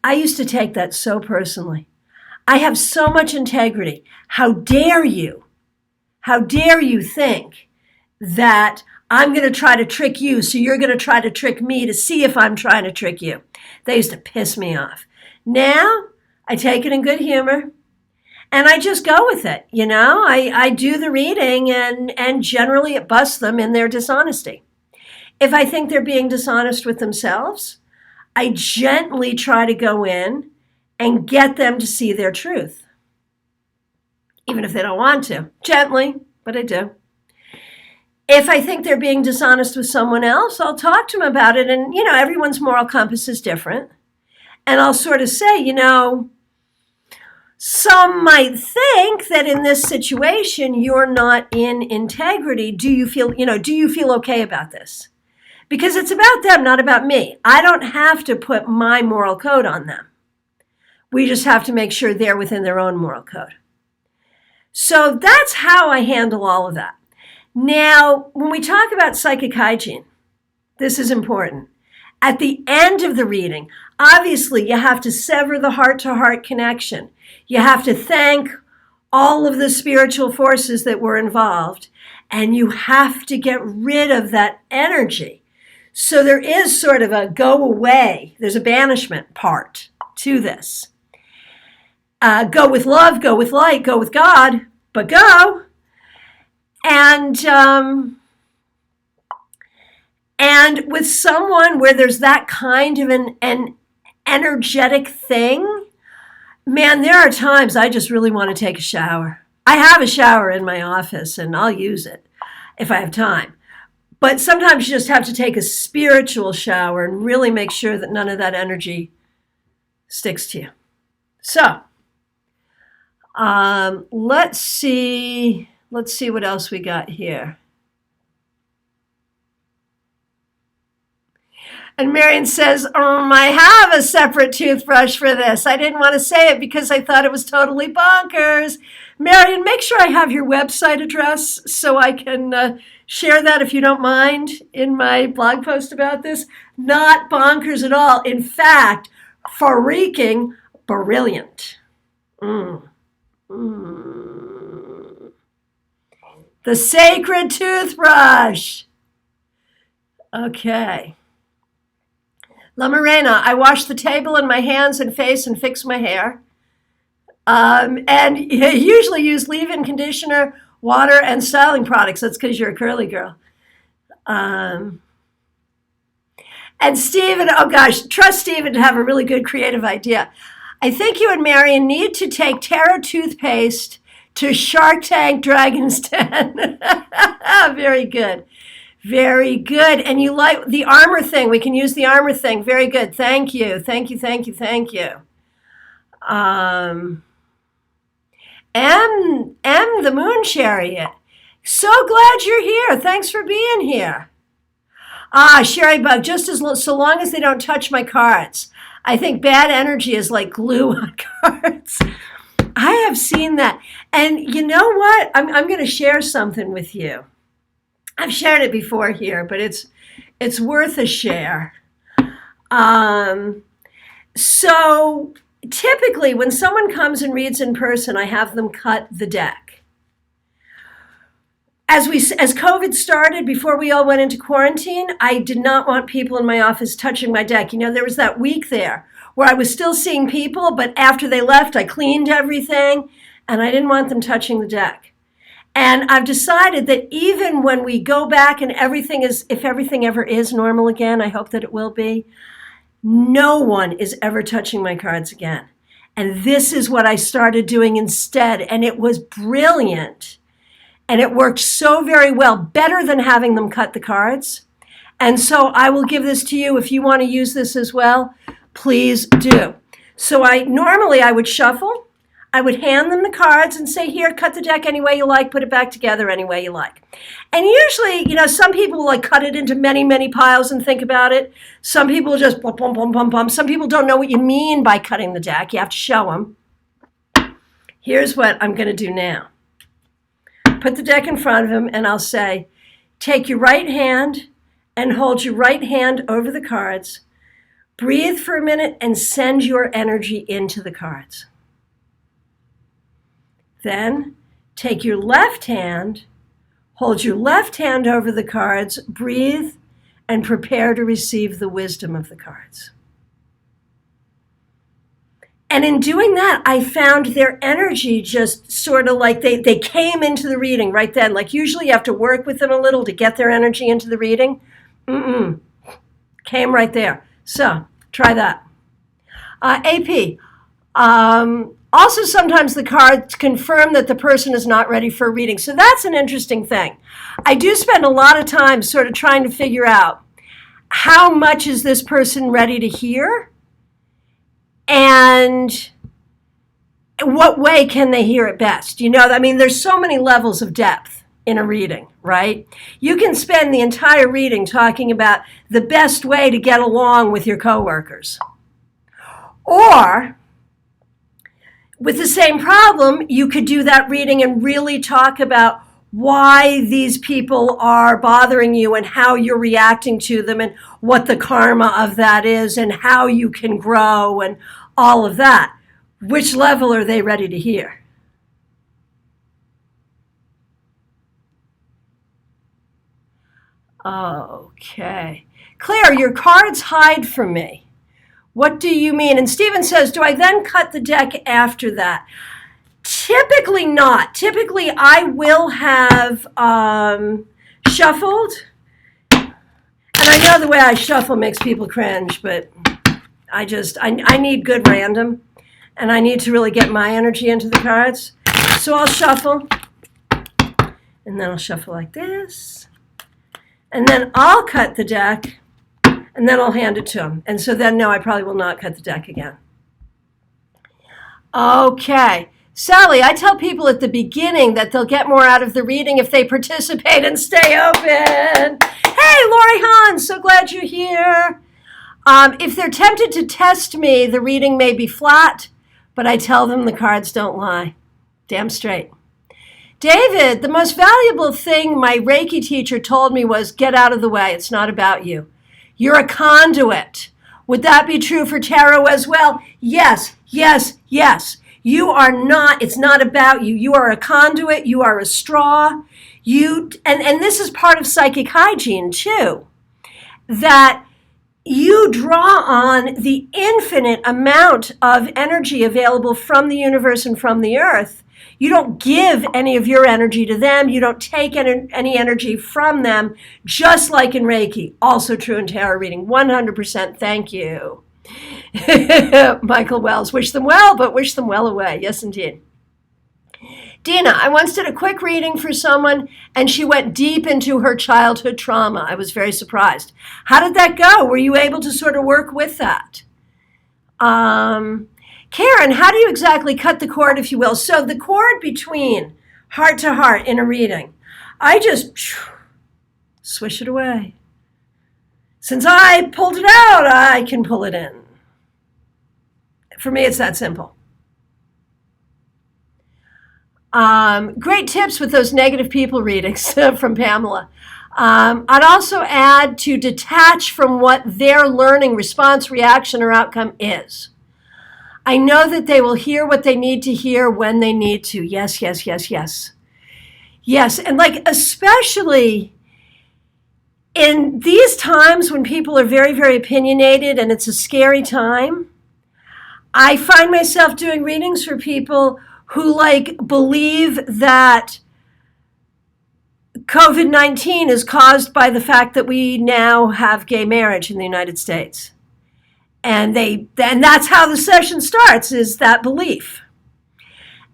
I used to take that so personally. I have so much integrity. How dare you think that I'm going to try to trick you, so you're going to try to trick me to see if I'm trying to trick you. They used to piss me off. Now, I take it in good humor, and I just go with it. I do the reading, and generally it busts them in their dishonesty. If I think they're being dishonest with themselves, I gently try to go in and get them to see their truth, even if they don't want to. Gently, but I do. If I think they're being dishonest with someone else, I'll talk to them about it. And, everyone's moral compass is different. And I'll sort of say, some might think that in this situation, you're not in integrity. Do you feel okay about this? Because it's about them, not about me. I don't have to put my moral code on them. We just have to make sure they're within their own moral code. So that's how I handle all of that. Now, when we talk about psychic hygiene, this is important. At the end of the reading, obviously, you have to sever the heart-to-heart connection. You have to thank all of the spiritual forces that were involved, and you have to get rid of that energy. So there is sort of a go away. There's a banishment part to this. Go with love, go with light, go with God, but go. And with someone where there's that kind of an energetic thing, man, there are times I just really want to take a shower. I have a shower in my office, and I'll use it if I have time. But sometimes you just have to take a spiritual shower and really make sure that none of that energy sticks to you. So, let's see what else we got here. And Marion says, I have a separate toothbrush for this. I didn't want to say it because I thought it was totally bonkers. Marion, make sure I have your website address so I can share that, if you don't mind, in my blog post about this. Not bonkers at all. In fact, freaking brilliant. The sacred toothbrush. Okay. La Morena, I wash the table and my hands and face and fix my hair. And usually use leave-in conditioner, water, and styling products. That's because you're a curly girl. And Stephen, oh gosh, trust Stephen to have a really good creative idea. I think you and Marion need to take Terra toothpaste to Shark Tank Dragon's Den. Very good. Very good. And you like the armor thing. We can use the armor thing. Very good. Thank you. Thank you. Thank you. Thank you. M, the Moon Chariot. So glad you're here. Thanks for being here. Sherry Bug, so long as they don't touch my cards. I think bad energy is like glue on cards. I have seen that. And you know what? I'm going to share something with you. I've shared it before here, but it's worth a share. So typically when someone comes and reads in person, I have them cut the deck. As COVID started, before we all went into quarantine, I did not want people in my office touching my deck. There was that week there where I was still seeing people, but after they left, I cleaned everything, and I didn't want them touching the deck. And I've decided that even when we go back and if everything ever is normal again, I hope that it will be, no one is ever touching my cards again. And this is what I started doing instead, and it was brilliant. And it worked so very well, better than having them cut the cards. And so I will give this to you. If you want to use this as well, please do. So normally I would shuffle. I would hand them the cards and say, here, cut the deck any way you like, put it back together any way you like. And usually, some people will cut it into many, many piles and think about it. Some people just bum, bum, bum, bum, bum. Some people don't know what you mean by cutting the deck. You have to show them. Here's what I'm going to do now. Put the deck in front of him, and I'll say, take your right hand and hold your right hand over the cards. Breathe for a minute and send your energy into the cards. Then take your left hand, hold your left hand over the cards, breathe, and prepare to receive the wisdom of the cards. And in doing that, I found their energy just sort of like they came into the reading right then. Like usually you have to work with them a little to get their energy into the reading. Came right there. So try that. AP, Also, sometimes the cards confirm that the person is not ready for a reading. So that's an interesting thing. I do spend a lot of time sort of trying to figure out how much is this person ready to hear, and what way can they hear it best? I mean, there's so many levels of depth in a reading, right? You can spend the entire reading talking about the best way to get along with your coworkers. Or, with the same problem, you could do that reading and really talk about why these people are bothering you and how you're reacting to them and what the karma of that is and how you can grow and all of that. Which level are they ready to hear? Okay. Claire, your cards hide from me. What do you mean? And Stephen says, do I then cut the deck after that? Typically not. Typically, I will have shuffled. And I know the way I shuffle makes people cringe, but I need good random. And I need to really get my energy into the cards. So I'll shuffle. And then I'll shuffle like this. And then I'll cut the deck. And then I'll hand it to him. And so then, no, I probably will not cut the deck again. Okay. Sally, I tell people at the beginning that they'll get more out of the reading if they participate and stay open. Hey, Lori Hahn, so glad you're here. If they're tempted to test me, the reading may be flat, but I tell them the cards don't lie. Damn straight. David, the most valuable thing my Reiki teacher told me was get out of the way. It's not about you. You're a conduit. Would that be true for tarot as well? Yes, yes, yes. You are not, it's not about you. You are a conduit. You are a straw. And this is part of psychic hygiene too, that you draw on the infinite amount of energy available from the universe and from the earth. You don't give any of your energy to them. You don't take any energy from them, just like in Reiki. Also true in tarot reading. 100% thank you. Michael Wells, wish them well, but wish them well away. Yes, indeed. Dina, I once did a quick reading for someone, and she went deep into her childhood trauma. I was very surprised. How did that go? Were you able to sort of work with that? Karen, how do you exactly cut the cord, if you will? So the cord between heart to heart in a reading, I just swish it away. Since I pulled it out, I can pull it in. For me, it's that simple. Great tips with those negative people readings from Pamela. I'd also add to detach from what their learning, response, reaction, or outcome is. I know that they will hear what they need to hear when they need to. Yes, yes, yes, yes. Yes, and like especially in these times when people are very, very opinionated and it's a scary time, I find myself doing readings for people who believe that COVID-19 is caused by the fact that we now have gay marriage in the United States. And that's how the session starts, is that belief.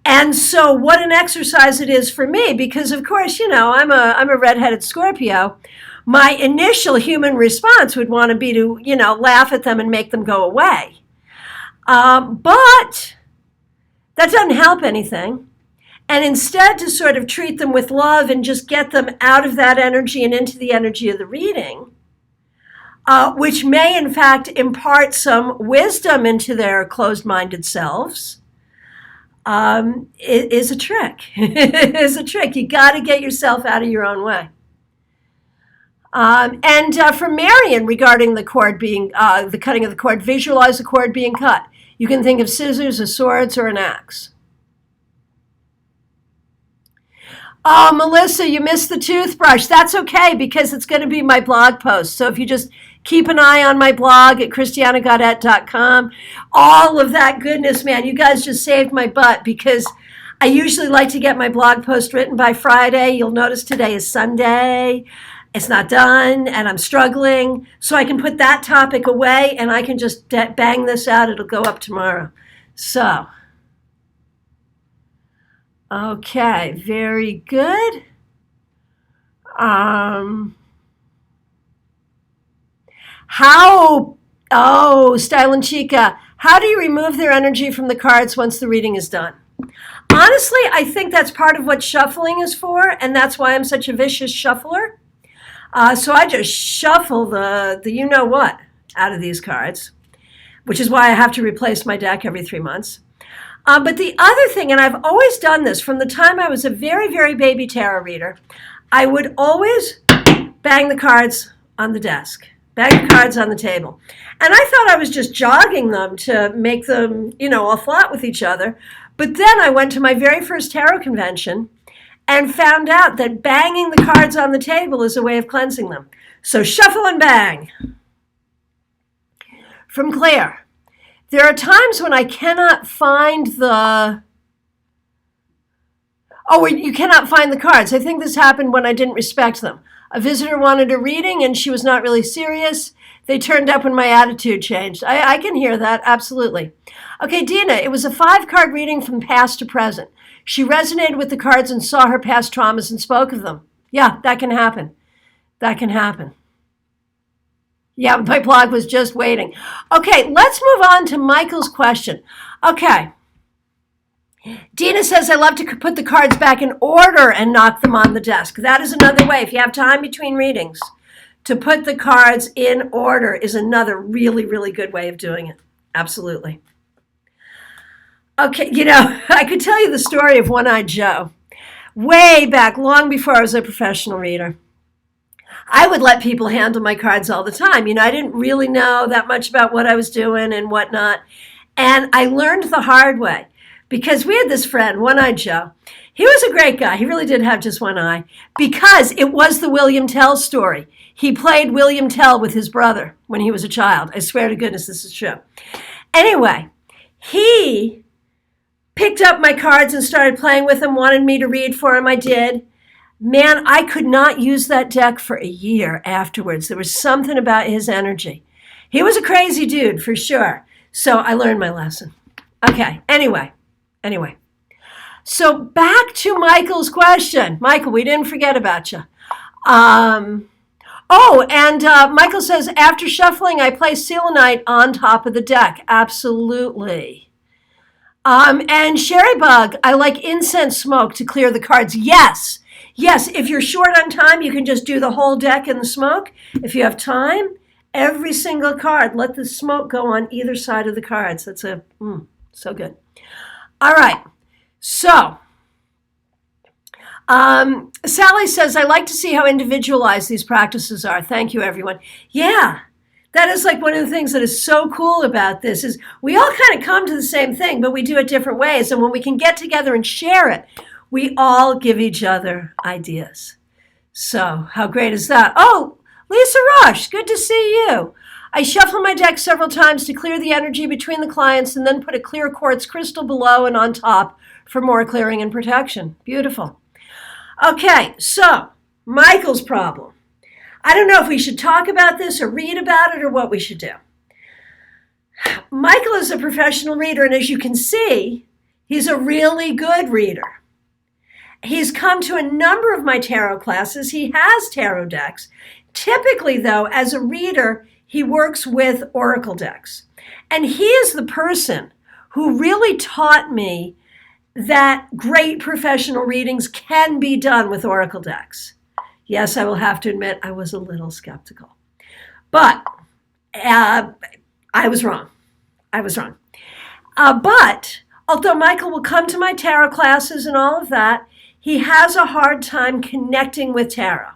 And so what an exercise it is for me, because of course, I'm a redheaded Scorpio. My initial human response would want to be to, laugh at them and make them go away. But that doesn't help anything. And instead to sort of treat them with love and just get them out of that energy and into the energy of the reading, which may in fact impart some wisdom into their closed-minded selves, is a trick. It is a trick. You got to get yourself out of your own way. And for Marion, regarding the cord being, the cutting of the cord, visualize the cord being cut. You can think of scissors, a swords, or an axe. Oh, Melissa, you missed the toothbrush. That's okay, because it's going to be my blog post. So if you just keep an eye on my blog at christianagaudet.com, all of that goodness, man, you guys just saved my butt, because I usually like to get my blog post written by Friday. You'll notice today is Sunday. It's not done, and I'm struggling. So I can put that topic away, and I can just bang this out. It'll go up tomorrow. So, okay, very good. Style and Chica, how do you remove their energy from the cards once the reading is done? Honestly, I think that's part of what shuffling is for, and that's why I'm such a vicious shuffler. So I just shuffle the you-know-what out of these cards, which is why I have to replace my deck every 3 months. But the other thing, and I've always done this from the time I was a very, very baby tarot reader, I would always bang the cards on the desk, bang the cards on the table. And I thought I was just jogging them to make them, all flat with each other. But then I went to my very first tarot convention and found out that banging the cards on the table is a way of cleansing them. So shuffle and bang. From Claire, there are times when I cannot find you cannot find the cards. I think this happened when I didn't respect them. A visitor wanted a reading and she was not really serious. They turned up when my attitude changed. I can hear that, absolutely. Okay, Dina, it was a 5-card reading from past to present. She resonated with the cards and saw her past traumas and spoke of them. Yeah, that can happen. That can happen. Yeah, my blog was just waiting. Okay, let's move on to Michael's question. Okay. Dina says, I love to put the cards back in order and knock them on the desk. That is another way. If you have time between readings, to put the cards in order is another really, really good way of doing it. Absolutely. Okay, I could tell you the story of One-Eyed Joe. Way back, long before I was a professional reader. I would let people handle my cards all the time. I didn't really know that much about what I was doing and whatnot. And I learned the hard way because we had this friend, One-Eyed Joe. He was a great guy. He really did have just one eye because it was the William Tell story. He played William Tell with his brother when he was a child. I swear to goodness this is true. Anyway, he picked up my cards and started playing with them, wanted me to read for him. I did. Man, I could not use that deck for a year afterwards. There was something about his energy. He was a crazy dude, for sure. So I learned my lesson. Okay, anyway. So back to Michael's question. Michael, we didn't forget about you. Michael says, after shuffling, I place selenite on top of the deck. Absolutely. And Sherry Bug, I like incense smoke to clear the cards. Yes, if you're short on time, you can just do the whole deck in the smoke. If you have time, every single card, let the smoke go on either side of the cards. That's so good. All right, so Sally says, I like to see how individualized these practices are. Thank you, everyone. Yeah, that is like one of the things that is so cool about this is we all kind of come to the same thing, but we do it different ways. And when we can get together and share it, we all give each other ideas. So how great is that? Oh, Lisa Rush, good to see you. I shuffle my deck several times to clear the energy between the clients and then put a clear quartz crystal below and on top for more clearing and protection. Beautiful. Okay, so Michael's problem. I don't know if we should talk about this or read about it or what we should do. Michael is a professional reader, and as you can see, he's a really good reader. He's come to a number of my tarot classes. He has tarot decks. Typically, though, as a reader, he works with oracle decks. And he is the person who really taught me that great professional readings can be done with oracle decks. Yes, I will have to admit I was a little skeptical. But I was wrong. But although Michael will come to my tarot classes and all of that, he has a hard time connecting with tarot.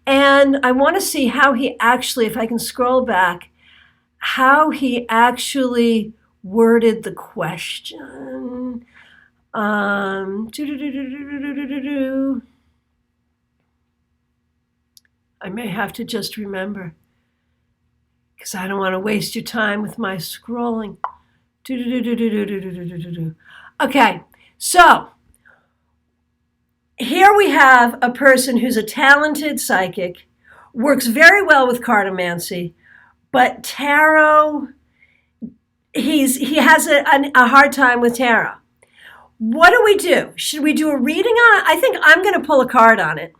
And I want to see how he actually, if I can scroll back, how he actually worded the question. I may have to just remember because I don't want to waste your time with my scrolling. Okay, so here we have a person who's a talented psychic, works very well with cartomancy, but tarot he has a hard time with tarot. What do we do? Should we do a reading on it? I think I'm going to pull a card on it.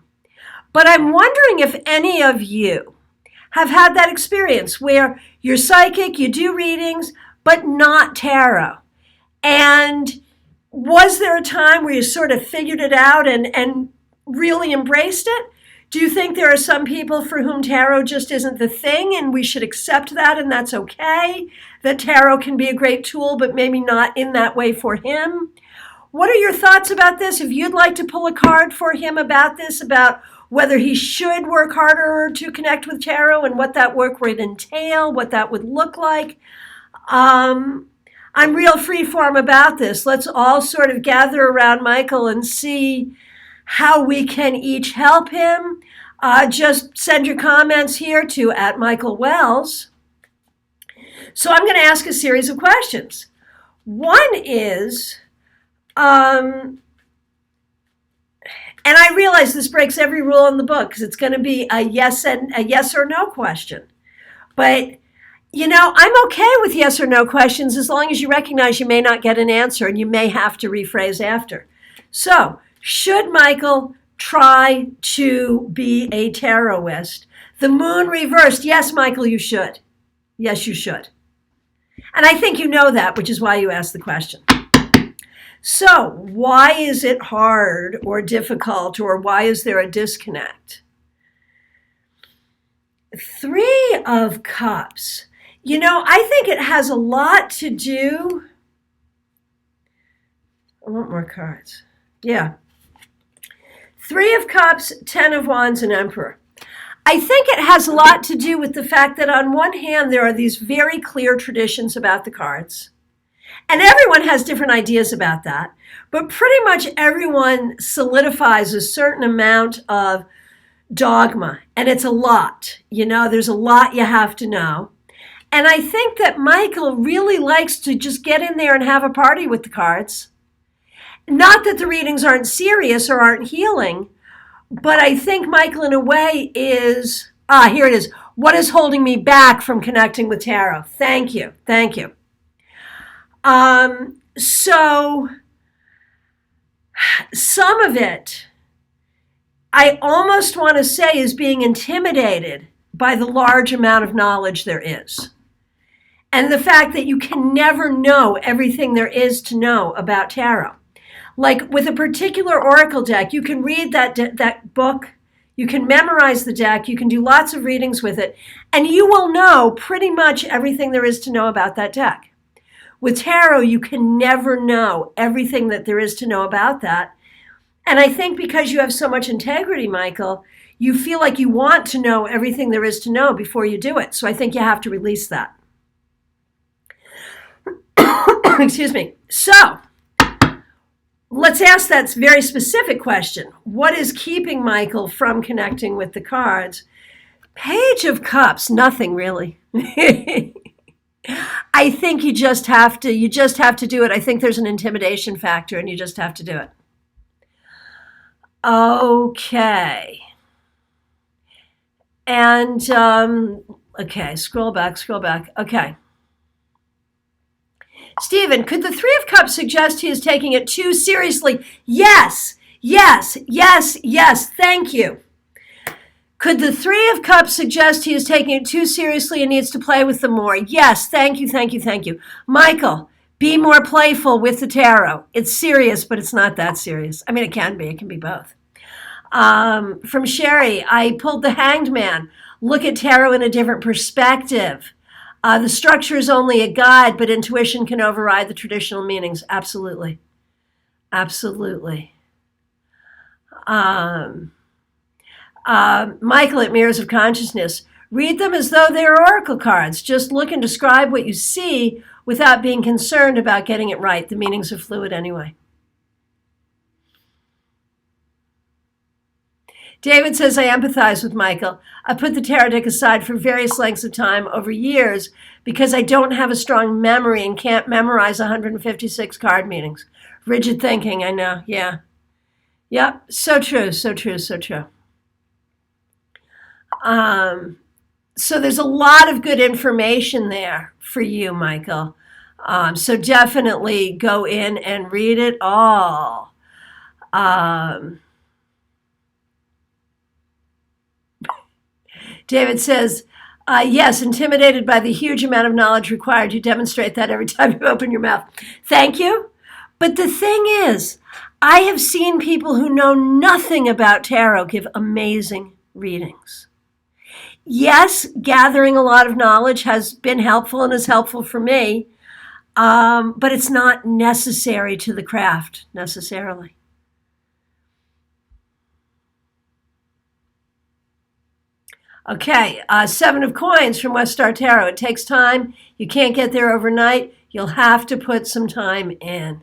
But I'm wondering if any of you have had that experience where you're psychic, you do readings, but not tarot. And was there a time where you sort of figured it out and really embraced it? Do you think there are some people for whom tarot just isn't the thing and we should accept that and that's okay? That tarot can be a great tool, but maybe not in that way for him? What are your thoughts about this? If you'd like to pull a card for him about this, about whether he should work harder to connect with tarot and what that work would entail, what that would look like. I'm real freeform about this. Let's all sort of gather around Michael and see how we can each help him. Just send your comments here to @MichaelWells. So I'm going to ask a series of questions. One is, and I realize this breaks every rule in the book because it's going to be a yes or no question. But, I'm okay with yes or no questions as long as you recognize you may not get an answer and you may have to rephrase after. So, should Michael try to be a tarotist? The moon reversed. Yes, Michael, you should. Yes, you should. And I think you know that, which is why you asked the question. So, why is it hard or difficult, or why is there a disconnect? 3 of Cups. I think it has a lot to do. I want more cards. Yeah. 3 of Cups, 10 of Wands, and Emperor. I think it has a lot to do with the fact that on one hand, there are these very clear traditions about the cards. And everyone has different ideas about that. But pretty much everyone solidifies a certain amount of dogma. And it's a lot. There's a lot you have to know. And I think that Michael really likes to just get in there and have a party with the cards. Not that the readings aren't serious or aren't healing, but I think Michael in a way is, here it is. What is holding me back from connecting with tarot? Thank you. So some of it, I almost want to say, is being intimidated by the large amount of knowledge there is. And the fact that you can never know everything there is to know about tarot. Like with a particular oracle deck, you can read that book, you can memorize the deck, you can do lots of readings with it, and you will know pretty much everything there is to know about that deck. With tarot, you can never know everything that there is to know about that. And I think because you have so much integrity, Michael, you feel like you want to know everything there is to know before you do it. So I think you have to release that. Excuse me. So let's ask that very specific question. What is keeping Michael from connecting with the cards? Page of Cups, nothing really. I think you just have to do it. I think there's an intimidation factor and you just have to do it. Okay. And, okay, scroll back. Okay. Stephen, could the 3 of Cups suggest he is taking it too seriously? Yes. Thank you. Could the 3 of Cups suggest he is taking it too seriously and needs to play with them more? Yes, thank you. Michael, be more playful with the tarot. It's serious, but it's not that serious. I mean, it can be both. From Sherry, I pulled the Hanged Man. Look at tarot in a different perspective. The structure is only a guide, but intuition can override the traditional meanings. Absolutely. Michael at Mirrors of Consciousness. Read them as though they are oracle cards. Just look and describe what you see without being concerned about getting it right. The meanings are fluid anyway. David says, I empathize with Michael. I put the tarot deck aside for various lengths of time over years because I don't have a strong memory and can't memorize 156 card meanings. Rigid thinking, I know, yeah. Yep, so true. So there's a lot of good information there for you, Michael. So definitely go in and read it all. David says, yes, intimidated by the huge amount of knowledge required. You demonstrate that every time you open your mouth. Thank you. But the thing is, I have seen people who know nothing about tarot give amazing readings. Yes, gathering a lot of knowledge has been helpful and is helpful for me, but it's not necessary to the craft necessarily. Okay, Seven of Coins from West Star Tarot. It takes time. You can't get there overnight. You'll have to put some time in.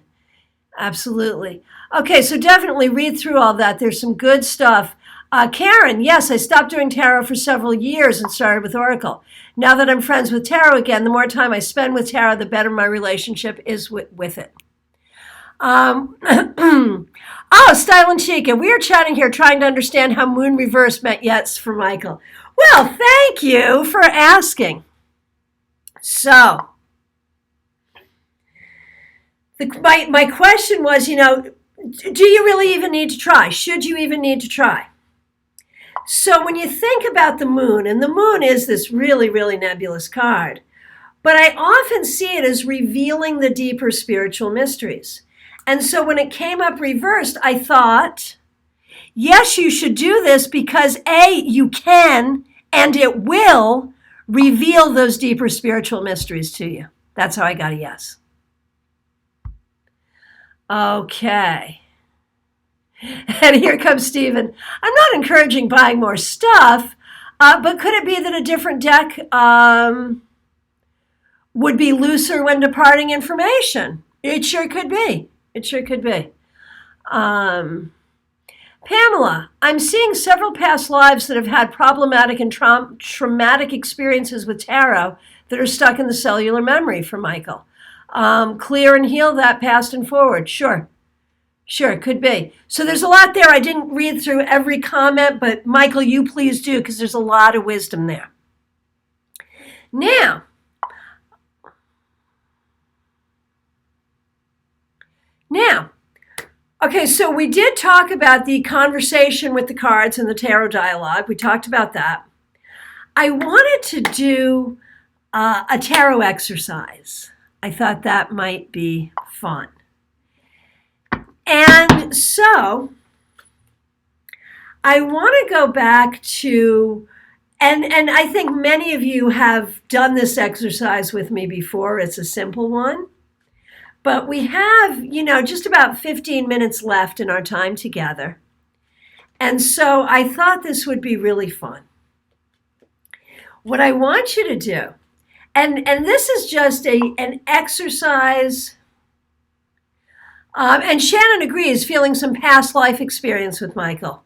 Absolutely. Okay, so definitely read through all that. There's some good stuff. Karen, yes, I stopped doing tarot for several years and started with Oracle. Now that I'm friends with tarot again, the more time I spend with tarot, the better my relationship is with it. Oh, Style and Chica, we are chatting here trying to understand how moon reverse meant yes for Michael. Well, thank you for asking. So, my question was, do you really even need to try? Should you even need to try? So when you think about the moon, and the moon is this really, really nebulous card, but I often see it as revealing the deeper spiritual mysteries. And so when it came up reversed, I thought, yes, you should do this because A, you can, and it will reveal those deeper spiritual mysteries to you. That's how I got a yes. Okay. And here comes Stephen. I'm not encouraging buying more stuff, but could it be that a different deck would be looser when departing information? It sure could be. It sure could be. Pamela, I'm seeing several past lives that have had problematic and traumatic experiences with tarot that are stuck in the cellular memory for Michael. Clear and heal that past and forward. Sure, it could be. So there's a lot there. I didn't read through every comment, but Michael, you please do, because there's a lot of wisdom there. Now, okay, so we did talk about the conversation with the cards and the tarot dialogue. We talked about that. I wanted to do a tarot exercise. I thought that might be fun. And so I want to go back to, and I think many of you have done this exercise with me before. It's a simple one. But we have, just about 15 minutes left in our time together. And so I thought this would be really fun. What I want you to do, and this is just an exercise, and Shannon agrees, feeling some past life experience with Michael.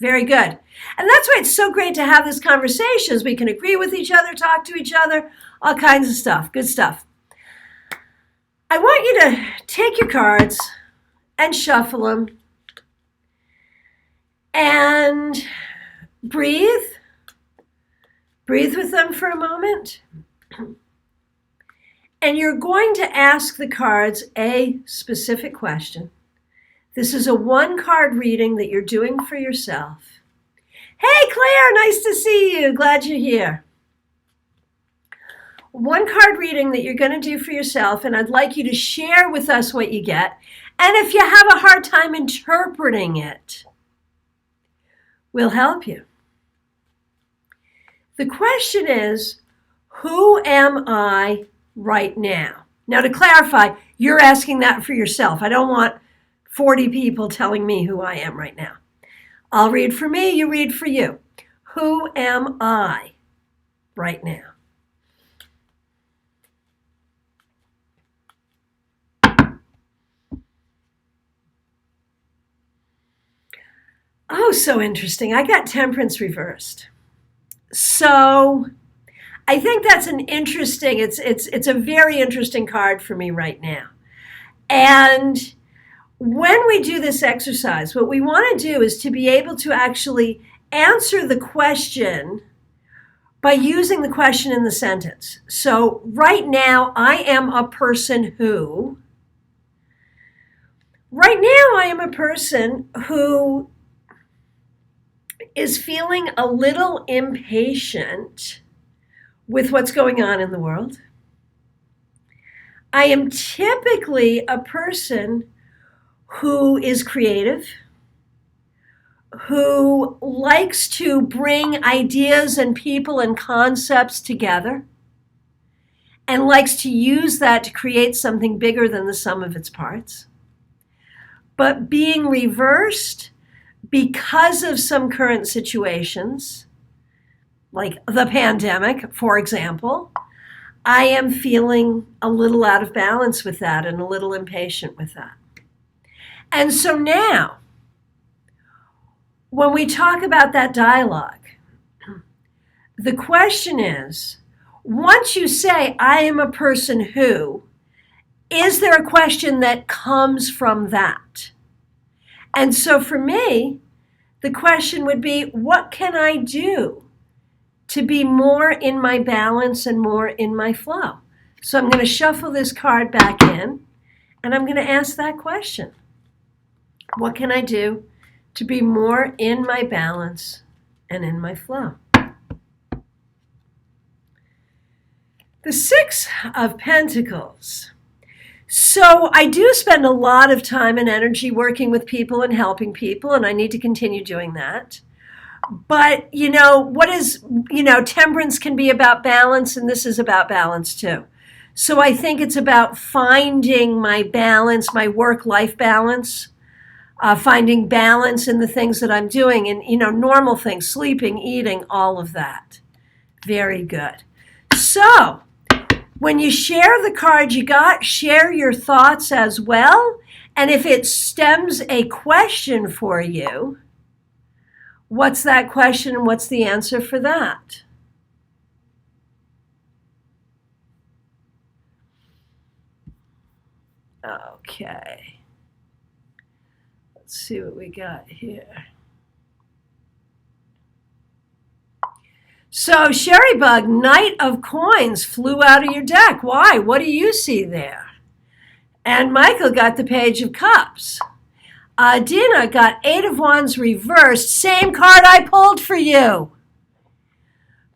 Very good. And that's why it's so great to have this conversation, is we can agree with each other, talk to each other, all kinds of stuff, good stuff. I want you to take your cards and shuffle them and breathe. Breathe with them for a moment. And you're going to ask the cards a specific question. This is a one-card reading that you're doing for yourself. Hey, Claire, nice to see you. Glad you're here. One card reading that you're going to do for yourself, and I'd like you to share with us what you get. And if you have a hard time interpreting it, we'll help you. The question is, who am I right now? Now, to clarify, you're asking that for yourself. I don't want 40 people telling me who I am right now. I'll read for me, you read for you. Who am I right now? Oh, so interesting. I got Temperance reversed. So I think that's an interesting, it's a very interesting card for me right now. And when we do this exercise, what we want to do is to be able to actually answer the question by using the question in the sentence. So right now, I am a person who is feeling a little impatient with what's going on in the world. I am typically a person who is creative, who likes to bring ideas and people and concepts together, and likes to use that to create something bigger than the sum of its parts. But being reversed because of some current situations, like the pandemic, for example, I am feeling a little out of balance with that and a little impatient with that. And so now, when we talk about that dialogue, the question is, once you say, I am a person who, is there a question that comes from that? And so for me, the question would be, what can I do to be more in my balance and more in my flow? So I'm going to shuffle this card back in, and I'm going to ask that question. What can I do to be more in my balance and in my flow? The Six of Pentacles. So I do spend a lot of time and energy working with people and helping people, and I need to continue doing that. But, temperance can be about balance, and this is about balance too. So I think it's about finding my balance, my work-life balance, finding balance in the things that I'm doing, and, normal things, sleeping, eating, all of that. Very good. So when you share the card you got, share your thoughts as well. And if it stems a question for you, what's that question and what's the answer for that? Okay. Let's see what we got here. So, Sherrybug, Knight of Coins flew out of your deck. Why? What do you see there? And Michael got the Page of Cups. Dina got Eight of Wands reversed. Same card I pulled for you.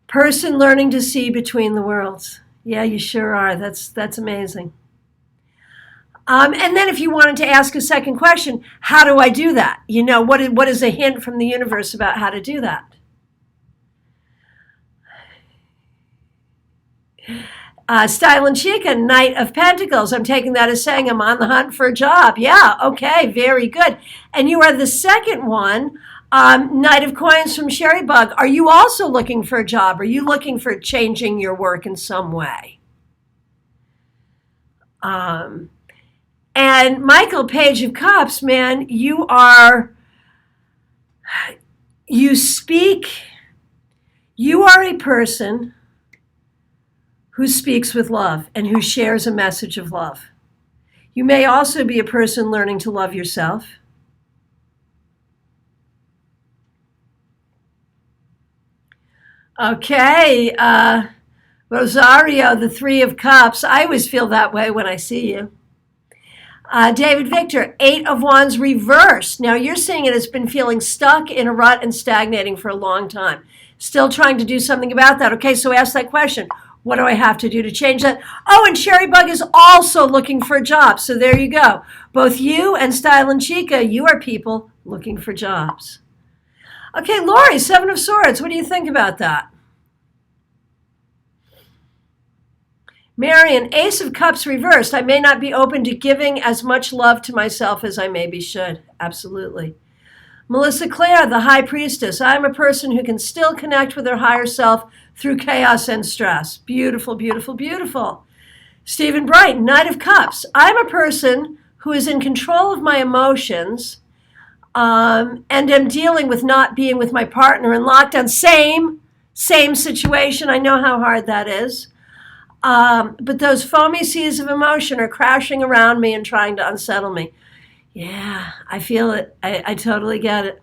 Person learning to see between the worlds. Yeah, you sure are. That's amazing. And then if you wanted to ask a second question, how do I do that? What is a hint from the universe about how to do that? Style and Chica, Knight of Pentacles. I'm taking that as saying I'm on the hunt for a job. Yeah, okay, very good. And you are the second one, Knight of Coins from Sherrybug. Are you also looking for a job? Are you looking for changing your work in some way? And Michael, Page of Cups, man, you are a person who speaks with love and who shares a message of love. You may also be a person learning to love yourself. Okay, Rosario, the Three of Cups. I always feel that way when I see you. David Victor, Eight of Wands reversed. Now you're seeing it as been feeling stuck in a rut and stagnating for a long time. Still trying to do something about that. Okay, so ask that question. What do I have to do to change that? Oh, and Sherrybug is also looking for a job. So there you go. Both you and Style and Chica, you are people looking for jobs. Okay, Lori, Seven of Swords. What do you think about that? Marion, Ace of Cups reversed. I may not be open to giving as much love to myself as I maybe should. Absolutely. Melissa Clare, the High Priestess. I'm a person who can still connect with her higher self through chaos and stress. Beautiful, beautiful, beautiful. Stephen Bright, Knight of Cups. I'm a person who is in control of my emotions and am dealing with not being with my partner in lockdown. Same situation. I know how hard that is. But those foamy seas of emotion are crashing around me and trying to unsettle me. Yeah, I feel it. I totally get it.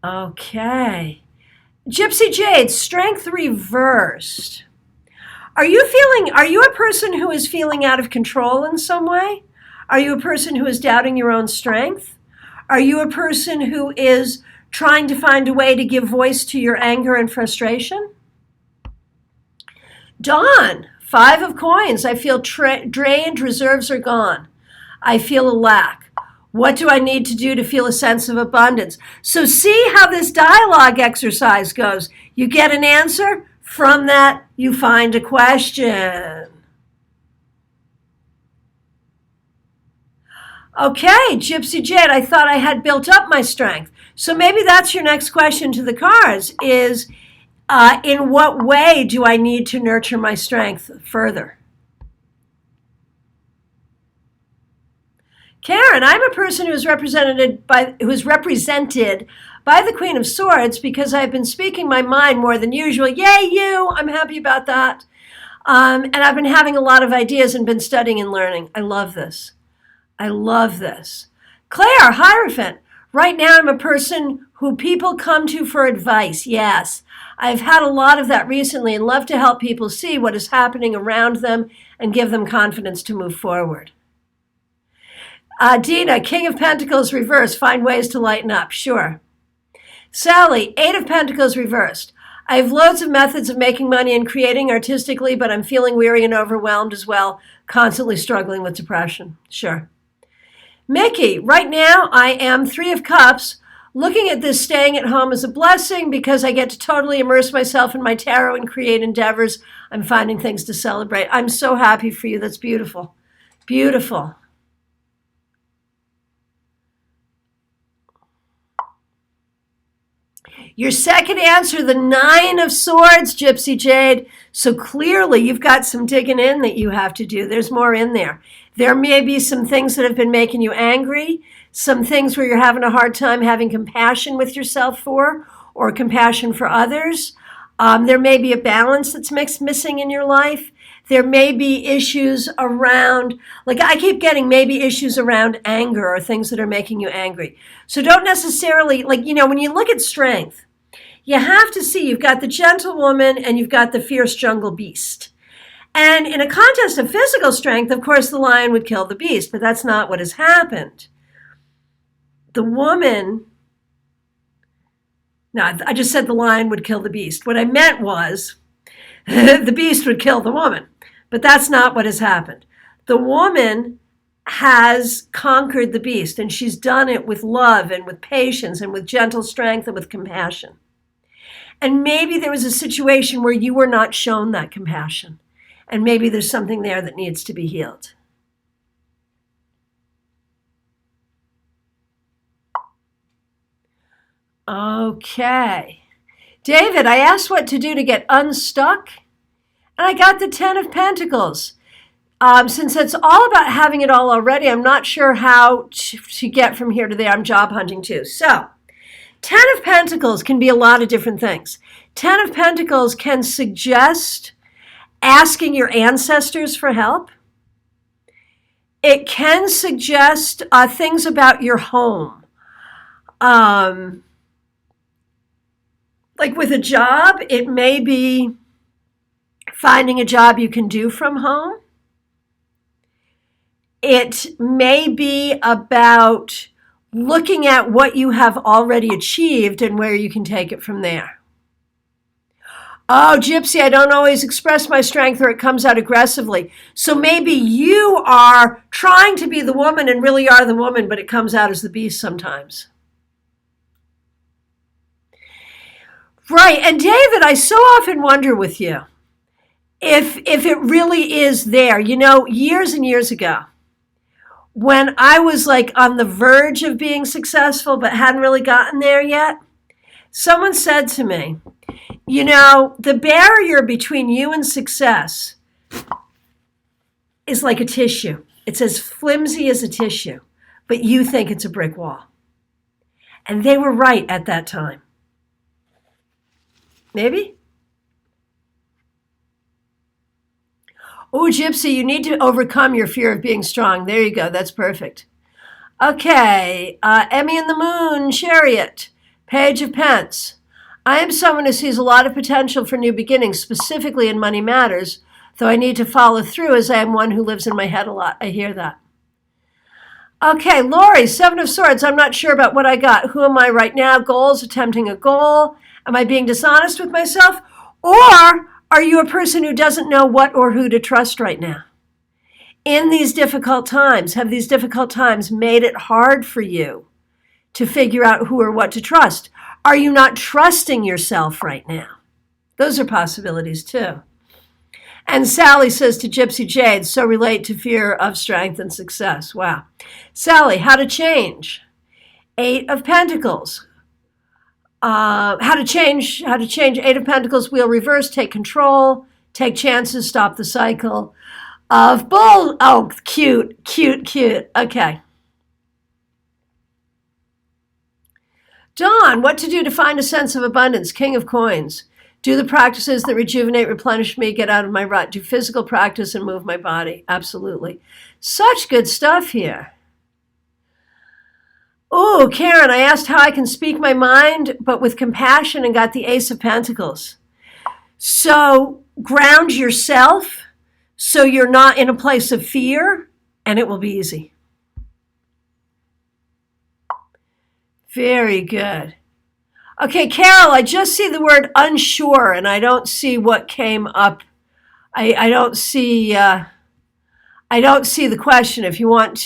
Okay. Gypsy Jade, strength reversed. Are you a person who is feeling out of control in some way? Are you a person who is doubting your own strength? Are you a person who is trying to find a way to give voice to your anger and frustration? Dawn, 5 of coins. I feel drained, reserves are gone. I feel a lack. What do I need to do to feel a sense of abundance? So see how this dialogue exercise goes. You get an answer. From that, you find a question. Okay, Gypsy Jade, I thought I had built up my strength. So maybe that's your next question to the cards is, in what way do I need to nurture my strength further? Karen, I'm a person who's represented by the Queen of Swords because I've been speaking my mind more than usual. Yay, you! I'm happy about that. And I've been having a lot of ideas and been studying and learning. I love this. I love this. Claire, Hierophant. Right now I'm a person who people come to for advice. Yes, I've had a lot of that recently and love to help people see what is happening around them and give them confidence to move forward. Dina, King of Pentacles reversed. Find ways to lighten up. Sure. Sally, 8 of Pentacles reversed. I have loads of methods of making money and creating artistically, but I'm feeling weary and overwhelmed as well, constantly struggling with depression. Sure. Mickey, right now I am 3 of Cups, looking at this staying at home as a blessing because I get to totally immerse myself in my tarot and create endeavors. I'm finding things to celebrate. I'm so happy for you. That's beautiful. Beautiful. Your second answer, the 9 of Swords, Gypsy Jade. So clearly you've got some digging in that you have to do. There's more in there. There may be some things that have been making you angry, some things where you're having a hard time having compassion with yourself for, or compassion for others. There may be a balance that's missing in your life. There may be issues around, like I keep getting maybe issues around anger or things that are making you angry. So don't necessarily, when you look at strength, you have to see you've got the gentlewoman and you've got the fierce jungle beast. And in a contest of physical strength, of course, the lion would kill the beast, but that's not what has happened. The woman, no, I just said the lion would kill the beast. What I meant was the beast would kill the woman, but that's not what has happened. The woman has conquered the beast, and she's done it with love and with patience and with gentle strength and with compassion. And maybe there was a situation where you were not shown that compassion. And maybe there's something there that needs to be healed. Okay. David, I asked what to do to get unstuck, and I got the 10 of Pentacles. Since it's all about having it all already, I'm not sure how to get from here to there. I'm job hunting too. So, 10 of Pentacles can be a lot of different things. 10 of Pentacles can suggest asking your ancestors for help. It can suggest things about your home. Like with a job, it may be finding a job you can do from home. It may be about looking at what you have already achieved and where you can take it from there. Oh, Gypsy, I don't always express my strength or it comes out aggressively. So maybe you are trying to be the woman and really are the woman, but it comes out as the beast sometimes. Right, and David, I so often wonder with you if it really is there. Years and years ago, when I was like on the verge of being successful but hadn't really gotten there yet, someone said to me, the barrier between you and success is like a tissue. It's as flimsy as a tissue, but you think it's a brick wall. And they were right at that time. Maybe? Oh, Gypsy, you need to overcome your fear of being strong. There you go. That's perfect. Okay. Emmy and the Moon, Chariot, Page of Pence. I am someone who sees a lot of potential for new beginnings, specifically in money matters, though I need to follow through as I am one who lives in my head a lot. I hear that. Okay, Lori, Seven of Swords. I'm not sure about what I got. Who am I right now? Goals, attempting a goal. Am I being dishonest with myself? Or are you a person who doesn't know what or who to trust right now? In these difficult times, have these difficult times made it hard for you to figure out who or what to trust? Are you not trusting yourself right now? Those are possibilities too. And Sally says to Gypsy Jade, so relate to fear of strength and success. Wow. Sally, how to change? 8 of Pentacles. How to change 8 of Pentacles, wheel reverse, take control, take chances, stop the cycle of bull. Oh, cute. Okay. Dawn, what to do to find a sense of abundance? King of Coins. Do the practices that rejuvenate, replenish me, get out of my rut. Do physical practice and move my body. Absolutely. Such good stuff here. Oh, Karen, I asked how I can speak my mind, but with compassion, and got the Ace of Pentacles. So ground yourself so you're not in a place of fear, and it will be easy. Very good. Okay, Carol, I just see the word unsure, and I don't see what came up. I don't see the question. If you want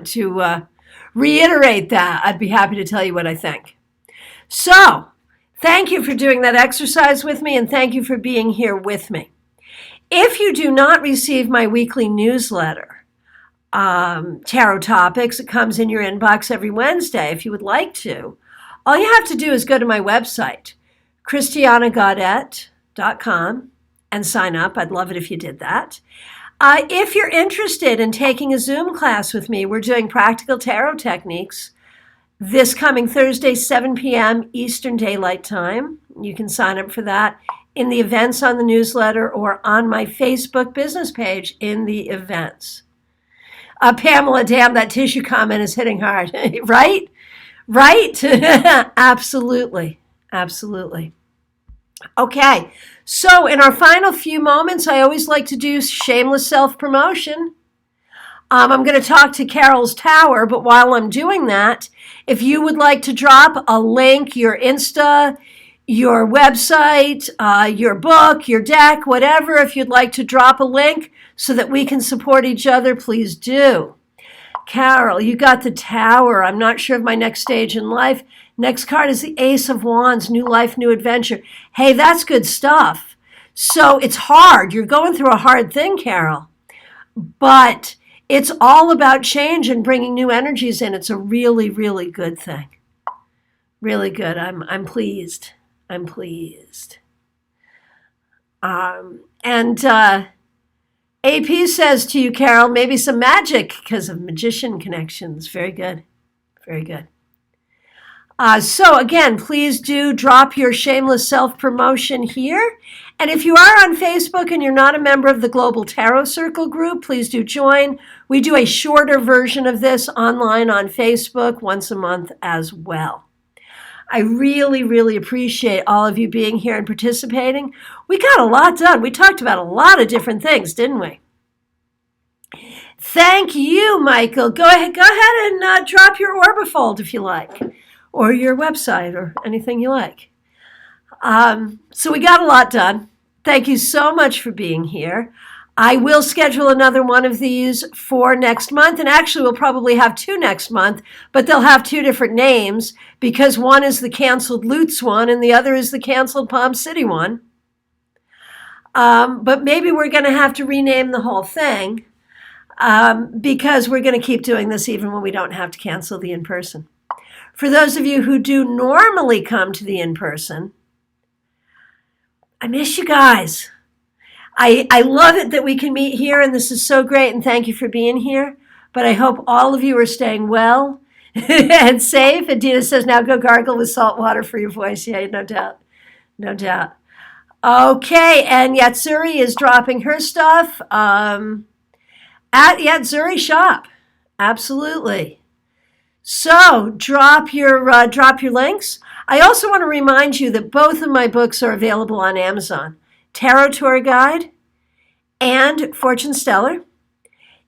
to reiterate that, I'd be happy to tell you what I think. So, thank you for doing that exercise with me, and thank you for being here with me. If you do not receive my weekly newsletter, Tarot Topics, it comes in your inbox every Wednesday. If you would like to, all you have to do is go to my website, christianagaudet.com, and sign up. I'd love it if you did that. If you're interested in taking a Zoom class with me, we're doing practical tarot techniques this coming Thursday, 7 p.m. Eastern Daylight Time. You can sign up for that in the events on the newsletter or on my Facebook business page in the events. Pamela, damn, that tissue comment is hitting hard, right? Right? Absolutely. Okay, so in our final few moments, I always like to do shameless self-promotion. I'm going to talk to Carol's Tower, but while I'm doing that, if you would like to drop a link, your Insta, your website, your book, your deck, whatever, if you'd like to drop a link so that we can support each other, please do. Carol, you got the Tower. I'm not sure of my next stage in life. Next card is the Ace of Wands, new life, new adventure. Hey, that's good stuff. So it's hard. You're going through a hard thing, Carol. But it's all about change and bringing new energies in. It's a really, really good thing. Really good. I'm pleased. AP says to you, Carol, maybe some magic because of magician connections. Very good. So again, please do drop your shameless self-promotion here. And if you are on Facebook and you're not a member of the Global Tarot Circle group, please do join. We do a shorter version of this online on Facebook once a month as well. I really, really appreciate all of you being here and participating. We got a lot done. We talked about a lot of different things, didn't we? Thank you, Michael. Go ahead and drop your Orbifold if you like, or your website, or anything you like. So we got a lot done. Thank you so much for being here. I will schedule another one of these for next month, and actually we'll probably have 2 next month, but they'll have 2 different names because one is the canceled Lutz one and the other is the canceled Palm City one. But maybe we're going to have to rename the whole thing because we're going to keep doing this even when we don't have to cancel the in-person. For those of you who do normally come to the in-person, I miss you guys. I love it that we can meet here, and this is so great, and thank you for being here. But I hope all of you are staying well and safe. And Dina says, now go gargle with salt water for your voice. Yeah, no doubt. Okay, and Yatsuri is dropping her stuff at Yatsuri Shop. Absolutely. So drop your links. I also want to remind you that both of my books are available on Amazon. Tarot Tour Guide and Fortune Stellar.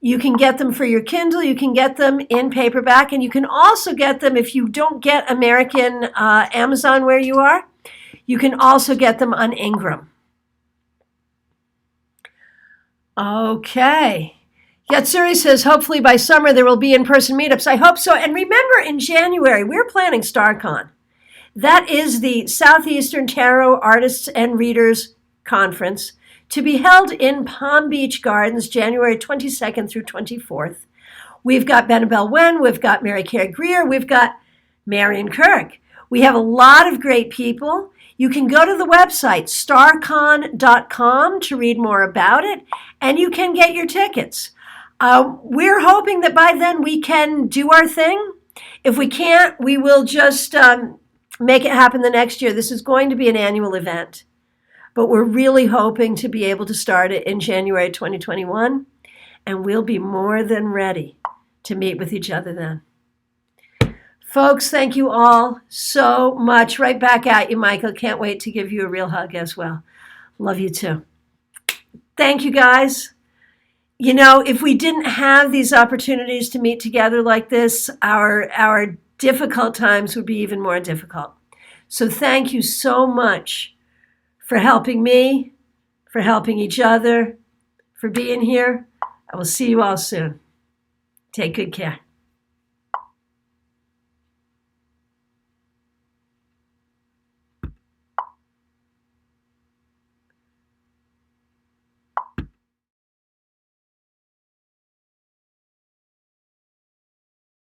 You can get them for your Kindle. You can get them in paperback. And you can also get them if you don't get American Amazon where you are. You can also get them on Ingram. Okay. Yatsuri says, hopefully by summer there will be in-person meetups. I hope so. And remember, in January, we're planning StarCon. That is the Southeastern Tarot Artists and Readers Conference to be held in Palm Beach Gardens, January 22nd through 24th. We've got Benabel Wen, we've got Mary Kay Greer, we've got Marion Kirk. We have a lot of great people. You can go to the website, starcon.com, to read more about it, and you can get your tickets. We're hoping that by then we can do our thing. If we can't, we will just make it happen the next year. This is going to be an annual event, but we're really hoping to be able to start it in January 2021, and we'll be more than ready to meet with each other then. Folks, thank you all so much. Right back at you, Michael. Can't wait to give you a real hug as well. Love you too. Thank you, guys. You know, if we didn't have these opportunities to meet together like this, our difficult times would be even more difficult. So thank you so much for helping me, for helping each other, for being here. I will see you all soon. Take good care.